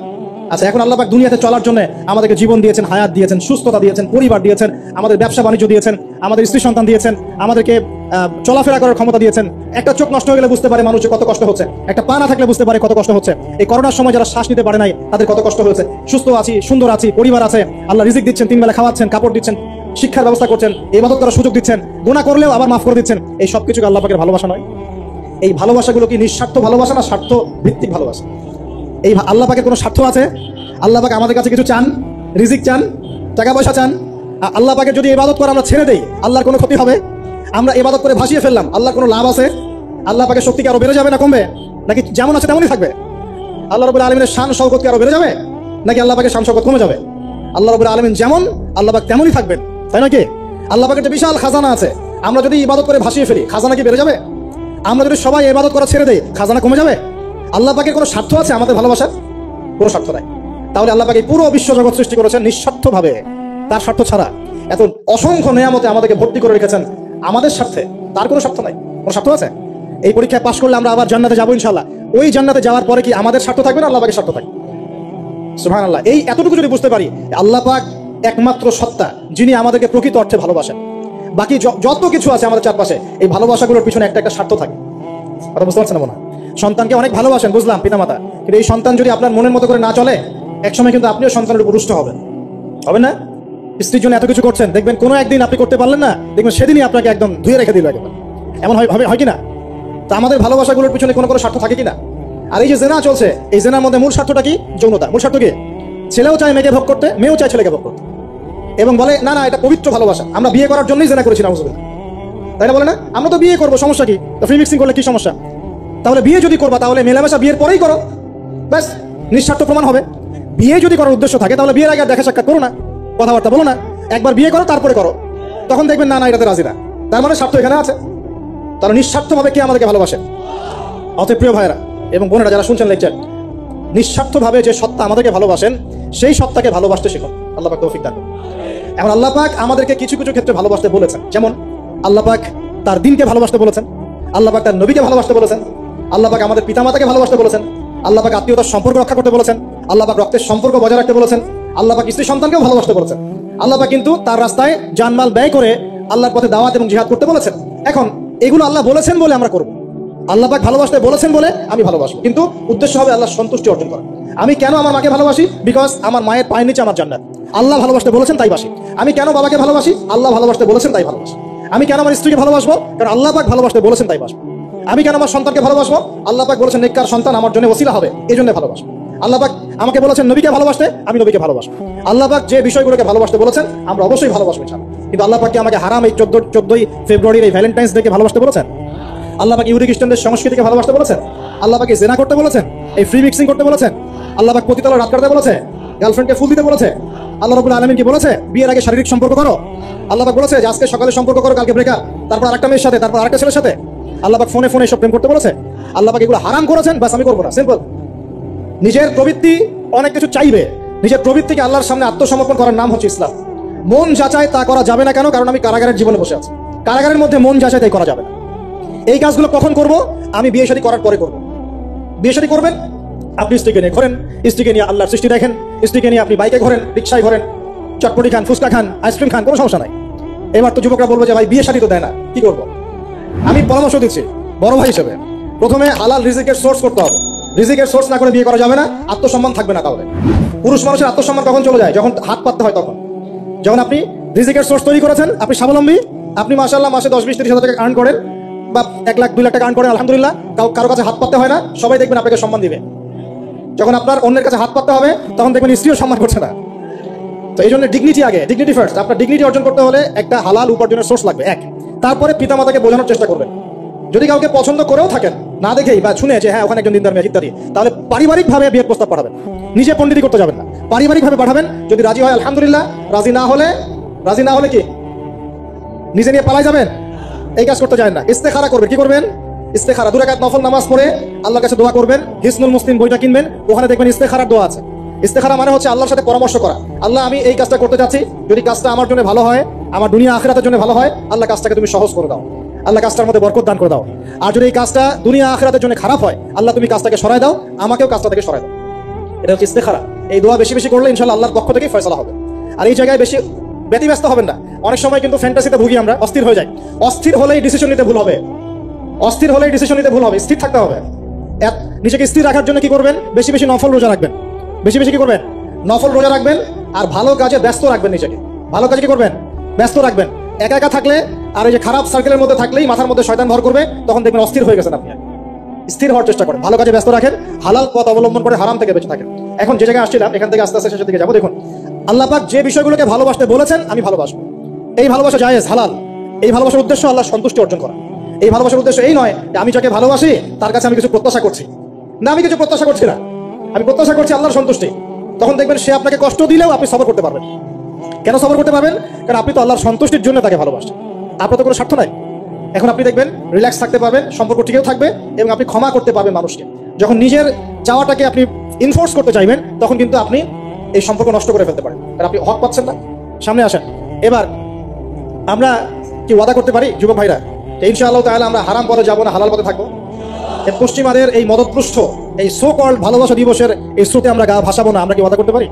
আচ্ছা, এখন আল্লাহ পাক দুনিয়াতে চলার জন্য আমাদেরকে জীবন দিয়েছেন, হায়াত দিয়েছেন, সুস্থতা দিয়েছেন, পরিবার দিয়েছেন, আমাদের ব্যবসা বাণিজ্য দিয়েছেন, আমাদের স্ত্রী সন্তান দিয়েছেন, আমাদেরকে চলাফেরা করার ক্ষমতা দিয়েছেন। একটা চোখ নষ্ট হয়ে গেলে বুঝতে পারে মানুষের কত কষ্ট হচ্ছে, একটা পা না থাকলে বুঝতে পারে কত কষ্ট হচ্ছে। এই করোনার সময় যারা শ্বাস নিতে পারে নাই, তাদের কত কষ্ট হয়েছে। সুস্থ আছি, সুন্দর আছি, পরিবার আছে, আল্লাহ রিজিক দিচ্ছেন, 3 বেলা খাওয়াচ্ছেন, কাপড় দিচ্ছেন, শিক্ষার ব্যবস্থা করছেন, ইবাদত করার সুযোগ দিচ্ছেন, গুনাহ করলেও আবার মাফ করে দিচ্ছেন। এই সব কিছু আল্লাহ পাকের ভালোবাসা নয়? এই ভালোবাসাগুলো কি নিঃস্বার্থ ভালোবাসা না স্বার্থ ভিত্তিক ভালোবাসা? এই আল্লাহ পাকের কোনো স্বার্থ আছে? আল্লাহ পাক আমাদের কাছে কিছু চান? রিজিক চান? টাকা পয়সা চান? আল্লাহ পাকের যদি ইবাদত করে আমরা ছেড়ে দেই, আল্লাহর কোনো ক্ষতি হবে? আমরা ইবাদত করে ভাসিয়ে ফেললাম, আল্লাহর কোনো লাভ আছে? আল্লাহ পাকের শক্তি কি আরো বেড়ে যাবে না কমবে? নাকি যেমন আছে তেমনই থাকবে? আল্লাহ রাব্বুল আলামিনের শান শওকত কি আরো বেড়ে যাবে, নাকি আল্লাহ পাকের শান শওকত কমে যাবে? আল্লাহ রাব্বুল আলামিন যেমন, আল্লাহ পাক তেমনই থাকবেন, তাই নাকি? আল্লাহ পাকের যে বিশাল খাজানা আছে, আমরা যদি ইবাদত করে ভাসিয়ে ফেলি, খাজানা কি বেড়ে যাবে? আমরা যদি সবাই ইবাদত করা ছেড়ে দেই, খাজানা কমে যাবে? আল্লাহ পাকের কোনো স্বার্থ আছে আমাদের ভালোবাসার? কোনো স্বার্থ নাই। তাহলে আল্লাহ পাক এই পুরো বিশ্ব জগৎ সৃষ্টি করেছেন নিঃস্বার্থভাবে, তার স্বার্থ ছাড়া। এত অসংখ্য নিয়ামতে আমাদেরকে ভর্তি করে রেখেছেন আমাদের স্বার্থে, তার কোনো স্বার্থ নাই? কোনো স্বার্থ আছে? এই পরীক্ষায় পাশ করলে আমরা আবার জান্নাতে যাবো ইনশাআল্লাহ। ওই জান্নাতে যাওয়ার পরে কি আমাদের স্বার্থ থাকবে না আল্লাহ পাকের স্বার্থ থাকবে? সুবহানাল্লাহ। এই এতটুকু যদি বুঝতে পারি, আল্লাহ পাক একমাত্র সত্তা যিনি আমাদেরকে প্রকৃত অর্থে ভালোবাসেন। বাকি যত কিছু আছে আমাদের চারপাশে, এই ভালোবাসাগুলোর পিছনে একটা একটা স্বার্থ থাকে। কথা বুঝতে পারছেন না? মনে সন্তানকে অনেক ভালোবাসেন, বুঝলাম, পিতামাতা, কিন্তু এই সন্তান যদি আপনার মনের মতো করে না চলে, একসময় কিন্তু আপনিও সন্তানের উপর রুষ্ট হবেন, হবে না? স্ত্রীর জন্য এত কিছু করছেন, দেখবেন কোনো একদিন আপনি করতে পারলেন না, দেখবেন সেদিনই আপনাকে একদম ধুয়ে রেখে দিল একদম। এমন হয় কিনা? তা আমাদের ভালোবাসাগুলোর পিছনে কোনো স্বার্থ থাকে কিনা? আর এই যে জেনা চলছে, এই জেনার মধ্যে মূল স্বার্থটা কি? যৌনতা। মূল স্বার্থ কি? ছেলেও চায় মেয়েকে ভোগ করতে, মেয়েও চায় ছেলেকে ভোগ করতে, এবং বলে না না এটা পবিত্র ভালোবাসা, আমরা বিয়ে করার জন্যই জেনা করেছি, নাউজুবিল্লাহ। তাই না? বলে না আমরা তো বিয়ে করবো, সমস্যা কি? তো ফ্রি মিক্সিং করলে কি সমস্যা? তাহলে বিয়ে যদি করবা, তাহলে মেলামেশা বিয়ের পরেই করো, ব্যাস, নিঃস্বার্থ প্রমাণ হবে। বিয়ে যদি করার উদ্দেশ্য থাকে, তাহলে বিয়ের আগে দেখা সাক্ষাৎ করো না, কথাবার্তা বলো না, একবার বিয়ে করো তারপরে করো, তখন দেখবেন না না এটাতে রাজি না, তার মানে স্বার্থ এখানে আছে। তাহলে নিঃস্বার্থভাবে কে আমাদেরকে ভালোবাসে? অতএব প্রিয় ভাইরা এবং বোনেরা যারা শুনছেন লেকচার, নিঃস্বার্থভাবে যে সত্তা আমাদেরকে ভালোবাসেন, সেই সত্তাকে ভালোবাসতে শিখুন। আল্লাহ পাক তৌফিক দান করুন। এখন আল্লাহ পাক আমাদেরকে কিছু কিছু ক্ষেত্রে ভালোবাসতে বলেছেন, যেমন আল্লাহ পাক তার দ্বীনকে ভালোবাসতে বলেছেন, আল্লাহ পাক তার নবীকে ভালোবাসতে বলেছেন, আল্লাহ পাক আমাদের পিতামাতাকে ভালোবাসতে বলেছেন, আল্লাহ পাক আত্মীয়তার সম্পর্ক রক্ষা করতে বলেছেন, আল্লাহ পাক রক্তের সম্পর্ক বজায় রাখতে বলেছেন, আল্লাহ পাক স্ত্রী সন্তানকেও ভালোবাসতে বলেছেন। আল্লাহ পাক কিন্তু তার রাস্তায় জানমাল ব্যয় করে আল্লাহর পথে দাওয়াত এবং জিহাদ করতে বলেছেন। এখন এগুলো আল্লাহ বলেছেন বলে আমরা করব, আল্লাহ পাক ভালোবাসতে বলেছেন বলে আমি ভালোবাসবো, কিন্তু উদ্দেশ্য হবে আল্লাহর সন্তুষ্টি অর্জন করা। আমি কেন আমার মাকে ভালোবাসি? বিকজ আমার মায়ের পায়ের নিচে আমার জান্নাত, আল্লাহ ভালোবাসতে বলেছেন তাই বাসি। আমি কেন বাবাকে ভালোবাসি? আল্লাহ ভালোবাসতে বলেছেন তাই ভালোবাসি। আমি কেন আমার স্ত্রীকে ভালোবাসবো? কারণ আল্লাহ পাক ভালোবাসতে বলেছেন তাই বাসবো। আমি কেন আমার সন্তানকে ভালোবাসবো? আল্লাহ পাক বলেছেন নেককার সন্তান আমার জন্য ওসিলা হবে, এই জন্য ভালোবাসবো। আল্লাহ পাক আমাকে বলেছেন নবীকে ভালোবাসতে, আমি নবীকে ভালোবাসবো। আল্লাহ পাক যে বিষয়গুলোকে ভালোবাসতে বলেছেন আমরা অবশ্যই ভালোবাসবো ইনশাআল্লাহ। কিন্তু আল্লাহ পাক কি আমাকে হারাম এই 14ই ফেব্রুয়ারির এই ভ্যালেন্টাইন্স ডেকে ভালোবাসতে বলেছেন? আল্লাহ পাক ইহুদি খ্রিস্টানদের সংস্কৃতিকে ভালোবাসতে বলেছেন? আল্লাহ পাক জেনা করতে বলেছেন, এই ফ্রি মিক্সিং করতে বলেছেন? আল্লাহ পাক পতিতালয়ে রাত কাটাতে বলেছে, গার্লফ্রেন্ডকে ফুল দিতে বলেছে? আল্লাহ রাব্বুল আলামিন কি বলেছে বিয়ের আগে শারীরিক সম্পর্ক করো? আল্লাহ পাক বলেছে যে আজকে সকালে সম্পর্ক করো, কালকে ব্রেকআপ, তারপর আরেকটা মেয়ের সাথে, তারপর আরেকটা ছেলের সাথে? আল্লাহ পাক ফোনে ফোনে সব প্রেম করতে বলেছে? আল্লাহ পাক এগুলো হারাম করেছেন, বাস আমি করবো না, সিম্পল। নিজের প্রবৃত্তি অনেক কিছু চাইবে, নিজের প্রবৃত্তিকে আল্লাহর সামনে আত্মসমর্পণ করার নাম হচ্ছে ইসলাম। মন যাচাই তা করা যাবে না। কেন? কারণ আমি কারাগারের জীবনে বসে আছি। কারাগারের মধ্যে মন যাচাই তাই করা যাবে না। এই কাজগুলো কখন করব? আমি বিয়ে শাদী করার পরে করব। বিয়ে শাদী করবেন, আপনি স্ত্রীকে নিয়ে ঘোরেন, স্ত্রীকে নিয়ে আল্লাহর সৃষ্টি দেখেন, স্ত্রীকে নিয়ে আপনি বাইকে ঘোরেন, রিক্সায় ঘোরেন, চটপটি খান, ফুচকা খান, আইসক্রিম খান, কোনো সমস্যা নাই। এবার তো যুবকরা বলবো যে ভাই বিয়ে শাদী তো দেয় না, কি করব? আমি পরামর্শ দিচ্ছি বড় ভাই হিসেবে, প্রথমে হালাল রিজিকের সোর্স করতে হবে। রিজিকের সোর্স না করে বিয়ে করা যাবে না, আত্মসম্মান থাকবে না তাহলে। পুরুষ মানুষের আত্মসম্মান কখন চলে যায়? যখন হাত পাততে হয় তখন। যখন আপনি রিজিকের সোর্স তৈরি করেছেন, আপনি স্বাবলম্বী, আপনি মাশাআল্লাহ মাসে 10-20-30 হাজার টাকা আর্ন করেন বা 1 লাখ 2 লাখ টাকা আর্ন করেন, আলহামদুলিল্লাহ, কারো কাছে হাত পাততে হয় না, সবাই দেখবেন আপনাকে সম্মান দিবে। যখন আপনার অন্যের কাছে হাত পাততে হবে তখন দেখবেন স্ত্রীও সম্মান করছে না। তো এই জন্য ডিগনিটি আগে, ডিগনিটি ফার্স্ট। আপনার ডিগনিটি অর্জন করতে হলে একটা হালাল উপার্জনের সোর্স লাগবে, এক। তারপরে পিতামাতাকে বোঝানোর চেষ্টা করবেন। যদি কাউকে পছন্দ করেও থাকেন, না দেখেই বা শুনে যে হ্যাঁ ওখানে একজন দিনদার মেয়ে ইত্যাদি, তাহলে পারিবারিকভাবে বিয়ের প্রস্তাব পাঠাবেন, নিজে পণ্ডিতি করতে যাবেন না, পারিবারিকভাবে পাঠাবেন। যদি রাজি হয় আলহামদুলিল্লাহ, রাজি না হলে কি নিজে নিয়ে পালাই যাবেন? এই কাজ করতে যায় না। ইস্তেখারা করবেন। কি করবেন? ইস্তেখারা 2 রাকাত নফল নামাজ পড়ে আল্লাহর কাছে দোয়া করবেন। হিসনুল মুসলিম বইটা কিনবেন, ওখানে দেখবেন ইস্তেখারার দোয়া আছে। ইস্তেখারা মানে হচ্ছে আল্লাহর সাথে পরামর্শ করা। আল্লাহ, আমি এই কাজটা করতে চাচ্ছি, যদি কাজটা আমার জন্য ভালো হয়, আমার দুনিয়া আখিরাতের জন্য ভালো হয়, আল্লাহ কাজটাকে তুমি সহজ করে দাও, আল্লাহ কাজটার মধ্যে বরকত দান করে দাও। আর যদি এই কাজটা দুনিয়া আখিরাতের জন্য খারাপ হয়, আল্লাহ তুমি কাজটাকে সরাই দাও, আমাকেও কাজটা থেকে সরাই দাও। এটা হচ্ছে ইস্তেখারা। এই দোয়া বেশি বেশি করলে ইনশাআল্লাহ আল্লাহর পক্ষ থেকে ফয়সালা হবে। আর এই জায়গায় বেশি ব্যতিব্যস্ত হবেন না। অনেক সময় কিন্তু ফ্যান্টাসিতে ভুগি আমরা, অস্থির হয়ে যাই। অস্থির হলেই ডিসিশন নিতে ভুল হবে, অস্থির হলেই ডিসিশন নিতে ভুল হবে। স্থির থাকতে হবে। নিজেকে স্থির রাখার জন্য কি করবেন? বেশি বেশি নফল রোজা রাখবেন। বেশি বেশি কি করবেন? নফল রোজা রাখবেন। আর ভালো কাজে ব্যস্ত রাখবেন নিজেকে। ভালো কাজে কি করবেন? ব্যস্ত রাখবেন। একা একা থাকলে আর এই যে খারাপ সার্কেলের মধ্যে থাকলেই মাথার মধ্যে শয়তান ভর করবে, তখন দেখবেন অস্থির হয়ে গেছেন আপনি। স্থির হওয়ার চেষ্টা করেন, ভালো কাজে ব্যস্ত রাখেন, হালাল পথ অবলম্বন করে হারাম থেকে বেঁচে থাকেন। এখন যে জায়গায় আসছিলাম, এখান থেকে আস্তে আস্তে শেষের দিকে যাবো। দেখুন, আল্লাহ পাক যে বিষয়গুলোকে ভালোবাসতে বলেছেন, আমি ভালোবাসবো, এই ভালোবাসা জায়েজ, হালাল। এই ভালোবাসার উদ্দেশ্য আল্লাহ সন্তুষ্টি অর্জন করা। এই ভালোবাসার উদ্দেশ্য এই নয় যে আমি যাকে ভালোবাসি তার কাছে আমি কিছু প্রত্যাশা করছি। না, আমি কিছু প্রত্যাশা করছি না, আমি প্রত্যাশা করছি আল্লাহর সন্তুষ্টি। তখন দেখবেন সে আপনাকে কষ্ট দিলেও আপনি সবর করতে পারবেন। কেন সবর করতে পারবেন? কারণ আপনি তো আল্লাহর সন্তুষ্টির জন্য তাকে ভালোবাসেন, আপনার তো কোনো স্বার্থ নাই। এখন আপনি দেখবেন রিল্যাক্স থাকতে পারবেন, সম্পর্ক টিকেও থাকবে এবং আপনি ক্ষমা করতে পারবেন মানুষকে। যখন নিজের চাওয়াটাকে আপনি ইনফোর্স করতে চাইবেন, তখন কিন্তু আপনি এই সম্পর্ক নষ্ট করে ফেলতে পারেন, কারণ আপনি হক পাচ্ছেন না। সামনে আসেন। এবার আমরা কি ওয়াদা করতে পারি যুবক ভাইরা যে ইনশাআল্লাহ তাআলা আমরা হারাম পথে যাবো না, হালাল পথে থাকবো? পশ্চিমাদের এই মদতপুষ্ট এই সো কল্ড ভালোবাসা দিবসের এই স্রোতে আমরা গা ভাসাবো না। আমরা কি ওয়াদা করতে পারি?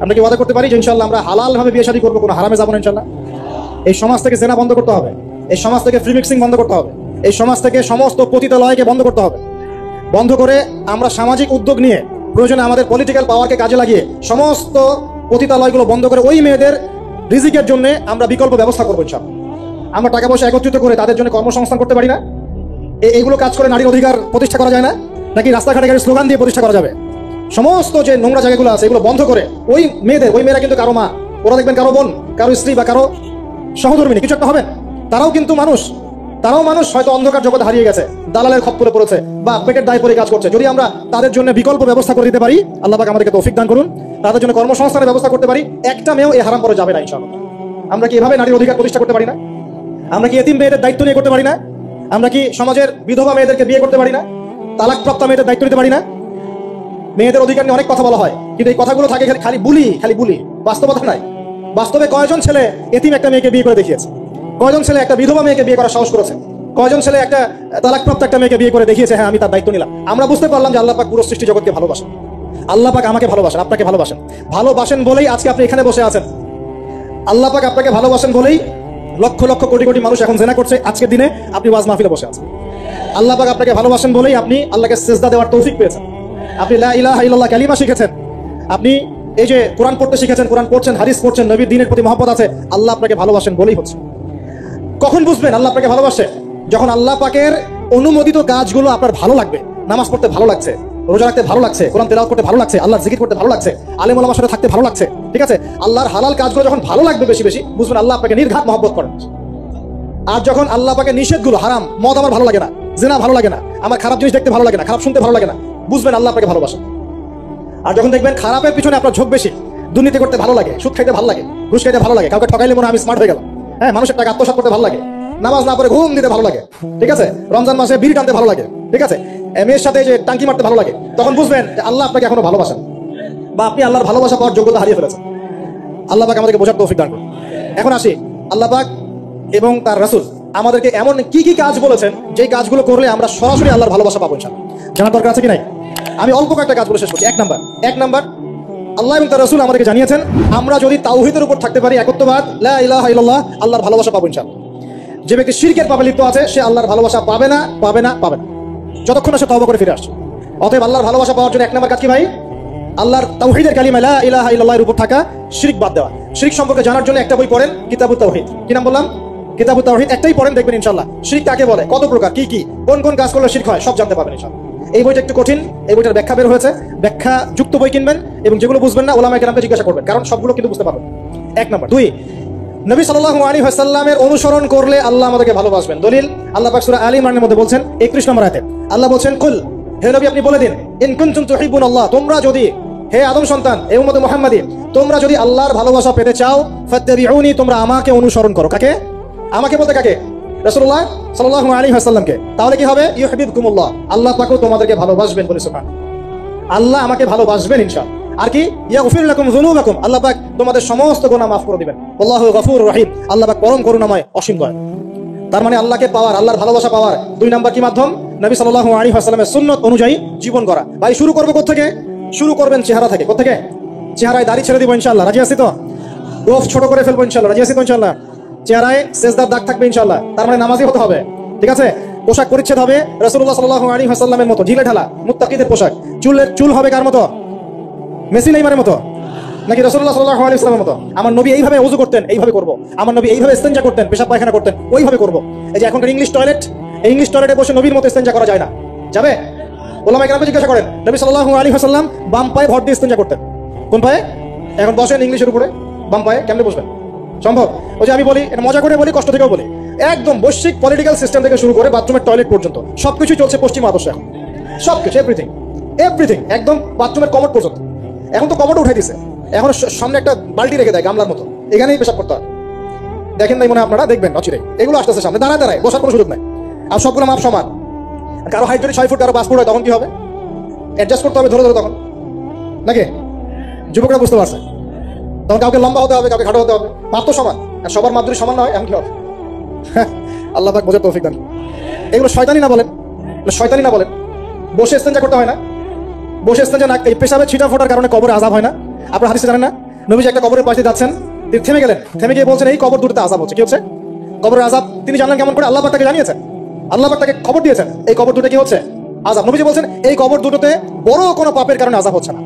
আমরা কি ওয়াদা করতে পারি যে ইনশাআল্লাহ আমরা হালাল ভাবে বিয়ে শাদী করবো, কোনো হারামে যাবো না ইনশাআল্লাহ? এই সমাজ থেকে জেনা বন্ধ করতে হবে, এই সমাজ থেকে ফ্রি মিক্সিং বন্ধ করতে হবে, এই সমাজ থেকে সমস্ত পতিতালয়কে বন্ধ করতে হবে। বন্ধ করে আমরা সামাজিক উদ্যোগ নিয়ে প্রয়োজনে আমাদের পলিটিক্যাল পাওয়ারকে কাজে লাগিয়ে সমস্ত পতিতালয়গুলো বন্ধ করে ওই মেয়েদের রিজিকের জন্য আমরা বিকল্প ব্যবস্থা করবো ইনশাআল্লাহ। আমরা টাকা পয়সা একত্রিত করে তাদের জন্য কর্মসংস্থান করতে পারি না? এইগুলো কাজ করে নারীর অধিকার প্রতিষ্ঠা করা যায় না? নাকি রাস্তাঘাটে গাড়ি স্লোগান দিয়ে প্রতিষ্ঠা করা যাবে? সমস্ত যে নোংরা জায়গাগুলো আছে এগুলো বন্ধ করে ওই মেয়েরা কিন্তু কারো মা, ওরা দেখবেন কারো বোন, কারো স্ত্রী বা কারো সহধর্মিনী কিছু একটা হবেন। তারাও কিন্তু মানুষ, হয়তো অন্ধকার জগৎ হারিয়ে গেছে, দালালের খপ্পরে পড়েছে বা পেটের দায় পরে কাজ করছে। যদি আমরা তাদের জন্য বিকল্প ব্যবস্থা করে দিতে পারি, আল্লাহ পাক আমাদেরকে তৌফিক দান করুন, তাদের জন্য কর্মসংস্থানের ব্যবস্থা করতে পারি, একটা মেয়েও এই হারাম পরে যাবে না ইনশাআল্লাহ। আমরা কি এভাবে নারীর অধিকার প্রতিষ্ঠা করতে পারি না? আমরা কি এতিম মেয়েদের দায়িত্ব নিয়ে করতে পারি না? আমরা কি সমাজের বিধবা মেয়েদেরকে বিয়ে করতে পারি না? তালাকপ্রাপ্ত মেয়েদের দায়িত্ব নিতে পারি না? মেয়েদের অধিকার নিয়ে অনেক কথা বলা হয়, কিন্তু এই কথাগুলো থাকে খালি বুলি, বাস্তবতা নাই। বাস্তবে কয়জন ছেলে এতিম একটা মেয়েকে বিয়ে করে দেখিয়েছে? কয়জন ছেলে একটা বিধবা মেয়েকে বিয়ে করার সাহস করেছে? কয়জন ছেলে একটা তালাকপ্রাপ্ত একটা মেয়েকে বিয়ে করে দেখিয়েছে হ্যাঁ আমি তার দায়িত্ব নিলাম? আমরা বুঝতে পারলাম যে আল্লাহ পাক পুরো সৃষ্টি জগৎকে ভালোবাসেন। আল্লাহ পাক আমাকে ভালোবাসেন, আপনাকে ভালোবাসেন বলেই আজকে আপনি এখানে বসে আছেন। আল্লাহ পাক আপনাকে ভালোবাসেন বলেই লক্ষ লক্ষ কোটি কোটি মানুষ এখন জেনা করছে, আজকের দিনে আপনি ওয়াজ মাহফিলে বসে আছেন। আল্লাহ পাক আপনাকে ভালোবাসেন বলেই আপনি আল্লাহকে সিজদা দেওয়ার তৌফিক পেয়েছেন, আপনি লা ইলাহা ইল্লাল্লাহ কালিমা শিখেছেন, আপনি এই যে কোরআন পড়তে শিখেছেন, কোরআন পড়ছেন, হাদিস পড়ছেন, নবীর দ্বীনের প্রতি মহব্বত আছে। আল্লাহ আপনাকে ভালোবাসেন বলেই হচ্ছে। কখন বুঝবেন আল্লাহ আপনাকে ভালোবাসে? যখন আল্লাহ পাকের অনুমোদিত কাজগুলো আপনার ভালো লাগবে। নামাজ পড়তে ভালো লাগছে, রোজা রাখতে ভালো লাগছে, কোরআন তেলাওয়াত করতে ভালো লাগছে, আল্লাহর জিকির করতে ভালো লাগছে, আলেম ওলামার সাথে থাকতে ভালো লাগছে, ঠিক আছে? আল্লাহর হালাল কাজগুলো যখন ভালো লাগবে বেশি বেশি, বুঝবেন আল্লাহ আপনাকে নির্ঘাত মহব্বত করেন। আর যখন আল্লাহ পাকের নিষেধগুলো, হারাম মদ আমার ভালো লাগে না, জিনা ভালো লাগে না, আমার খারাপ জিনিস দেখতে ভালো লাগে না, খারাপ শুনতে ভালো লাগে না, বুঝবেন আল্লাহ আপনাকে ভালোবাসেন। আর যখন দেখবেন খারাপের পিছনে আপনার ঝোঁক বেশি, দুর্নীতি করতে ভালো লাগে, সুদ খাইতে ভালো লাগে, ঘুষ খাইতে ভালো লাগে, কাউকে ঠকাইলে মনে হয় আমি স্মার্ট হয়ে গেলাম, হ্যাঁ, মানুষের টাকা আত্মসাৎ করতে ভালো লাগে, নামাজ না পড়ে ঘুম দিতে ভালো লাগে, ঠিক আছে, রমজান মাসে বিড়ি টানতে ভালো লাগে, ঠিক আছে, মেয়ের সাথে যে টাঙ্কি মারতে ভালো লাগে, তখন বুঝবেন যে আল্লাহ আপনাকে এখনো ভালোবাসেন, বা আপনি আল্লাহর ভালোবাসা পাওয়ার যোগ্যতা হারিয়ে ফেলেছেন। আল্লাহ পাক আমাদেরকে বোঝার তৌফিক দান করুন। এখন আসি, আল্লাহ পাক এবং তার রাসূল আমাদেরকে এমন কি কি কাজ বলেছেন যেই কাজগুলো করলে আমরা সরাসরি আল্লাহর ভালোবাসা পাবো ইনশাআল্লাহ। জানার দরকার আছে কি নাই? আমি অল্প কয়েকটা কাজ বলে শেষ করছি। এক নাম্বার, আল্লাহ এবং তার রাসূল আমাদেরকে জানিয়েছেন আমরা যদি তাওহীদের উপর থাকতে পারি, একত্ববাদ, লা ইলাহা ইল্লাল্লাহ, আল্লাহর ভালোবাসা পাবো ইনশাআল্লাহ। যে ব্যক্তি শিরকের পাপে লিপ্ত আছে সে আল্লাহর ভালোবাসা পাবে না, যতক্ষণ না সে তওবা করে ফিরে আসছে। অতএব আল্লাহর ভালোবাসা পাওয়ার জন্য এক নাম্বার কাজ কি ভাই? আল্লাহর তাওহীদের কালিমা লা ইলাহা ইল্লাল্লাহর উপর থাকা, শিরক বাদ দেওয়া। শিরক সম্পর্কে জানার জন্য একটা বই পড়েন, কিতাবুত তাওহীদ। কি নাম বললাম? কিতাবুত তাওহীদ। একটাই পড়েন, দেখবেন ইনশাআল্লাহ শিরক কাকে বলে, কত প্রকার, কি কি, কোন কাজ করলে শিরক হয়, সব জানতে পারবেন ইনশাআল্লাহ। এই বইটা একটু কঠিন, এই বইটার ব্যাখ্যা বের হয়েছে, ব্যাখ্যা যুক্ত বই কিনবেন এবং যেগুলো বুঝবেন না উলামায়ে কেরামকে জিজ্ঞাসা করবেন, কারণ সবগুলো কিন্তু বুঝতে পারবেন। এক নাম্বার। দুই, নবী সাল্লাল্লাহু আলাইহি ওয়াসাল্লামের অনুসরণ করলে আল্লাহ আমাদেরকে ভালোবাসবেন। দলিল, আল্লাহ পাক সূরা আলী ইমরানের মধ্যে বলছেন 31 নম্বর আয়াতে আল্লাহ বলছেন, কুল, হে নবী আপনি বলে দিন, ইন কুনতুম তুহিব্বুনাল্লাহ, তোমরা যদি, হে আদম সন্তান, হে উম্মতে মুহাম্মাদী, তোমরা যদি আল্লাহর ভালোবাসা পেতে চাও, ফাত্তাবিউনি, তোমরা আমাকে অনুসরণ করো। কাকে? আমাকে বলতে কাকে? রাসূলুল্লাহ সাল্লাল্লাহু আলাইহি ওয়াসাল্লামকে। তাহলে কি হবে? ইউহিব্বুকুমুল্লাহ, আল্লাহ পাকও তোমাদেরকে ভালোবাসবেন। বলে সুবহান, আল্লাহ আমাকে ভালোবাসবেন ইনশাআল্লাহ। আর কি? ইয়াগফির লাকুম যুনুবাকুম, আল্লাহ পাক তোমাদের সমস্ত গুনাহ মাফ করে দিবেন। আল্লাহু গফুরুর রহিম, আল্লাহ পাক পরম করুণাময়, অসীম দয়ালু। তার মানে আল্লাহকে পাওয়ার, আল্লাহর ভালোবাসা পাওয়ার দুই নাম্বার কি মাধ্যম? নবী সাল্লাল্লাহু আলাইহি ওয়াসাল্লামের সুন্নাত অনুযায়ী জীবন করা। ভাই শুরু করবে কোথা থেকে? শুরু করবেন চেহারা থেকে। কোথা থেকে? চেহারায় দাড়ি ছেড়ে দিব ইনশাআল্লাহ, রাজি আছি তো? গোফ ছোট করে ফেলবো ইনশাআল্লাহ, রাজি আছি তো ইনশাআল্লাহ? চেহারায় সেজদার দাগ থাকবে ইনশাআল্লাহ, তার মানে নামাজি হতে হবে, ঠিক আছে? পোশাক পরিচ্ছদ হবে রাসূলুল্লাহ সাল্লাল্লাহু আলাইহি ওয়াসাল্লামের মতো, ঢিলে ঢালা মুত্তাকিদের পোশাক। চুল হবে কার মতো? মেসি নেইমারের মতো, নাকি রাসূলুল্লাহ সাল্লাল্লাহু আলাইহি ওয়াসাল্লামের মতো? আমার নবী এইভাবে ওযু করতেন, এইভাবে করব। আমার নবী এইভাবে ইস্তেনজা করতেন, পেশাব পায়খানা করতেন, ওইভাবে করব। এই যে এখনকার ইংলিশ টয়লেট, এই ইংলিশ টয়লেটে বসে নবীর মতো ইস্তেনজা করা যায় না, যাবে? ওলামায়ে কেরামকে জিজ্ঞাসা করেন, নবী সাল্লাল্লাহু আলাইহি ওয়াসাল্লাম বাম পায়ে ভর দিয়ে ইস্তেনজা করতেন। কোন পায়ে? এখন বসেন ইংলিশের উপরে, বাম পায়ে কেমনে বসবেন? সম্ভব? ওই যে আমি বলি, এটা মজা করে বলি, কষ্ট থেকেও বলি, একদম বৈশ্বিক পলিটিক্যাল সিস্টেম থেকে শুরু করে বাথরুমের টয়লেট পর্যন্ত সবকিছু চলছে পশ্চিম আদর্শে। এখন সবকিছু, এভরিথিং, একদম বাথরুমের কমোড পর্যন্ত। এখন তো কমোড উঠাই দিছে, এখন সামনে একটা বালতি রেখে দেয় গামলার মতো, এখানেই পেশাব করতে হয়। দেখেন নাই মনে হয় আপনারা? দেখবেন অচিরে এগুলো আসতেছে সামনে, দাঁড়ায় বসার কোনো সুযোগ নাই। আর সবগুলো মাপ সমান। কারো হাইট যদি 6 ফুট, কারো 5 ফুট হয়, তখন কি হবে? অ্যাডজাস্ট করতে হবে ধরে তখন, নাকি? যুবকরা বুঝতে পারছে, তখন কাউকে লম্বা হতে হবে, কাউকে খাটো হতে হবে, মাপ তো সমান। আর সবার মাপ যদি সমান না হয় এমন কি হবে? আল্লাহ পাক বোঝার তৌফিক দান। এগুলো শয়তানি না বলেন, শয়তানি না বলেন। বসে ইস্তেনজা করতে হয় না? বসে ইস্তেনজা না, এই পেশাবের ছিটা ফোটার কারণে কবরে আযাব হয় না? আপনারা হাদিসে জানেন না? নবীজি একটা কবরের পাশে যাচ্ছেন, তিনি থেমে গেলেন, থেমে গিয়ে বলছেন এই কবর দুটোতে আযাব হচ্ছে। কি হচ্ছে? কবরের আযাব। তিনি জানলেন কেমন করে? আল্লাহ পাক তাকে জানিয়েছেন, আল্লাহ পাক তাকে খবর দিয়েছেন এই কবর দুটো কি হচ্ছে? আযাব। নবীজি বলছেন এই কবর দুটোতে বড় কোনো পাপের কারণে আযাব হচ্ছে না।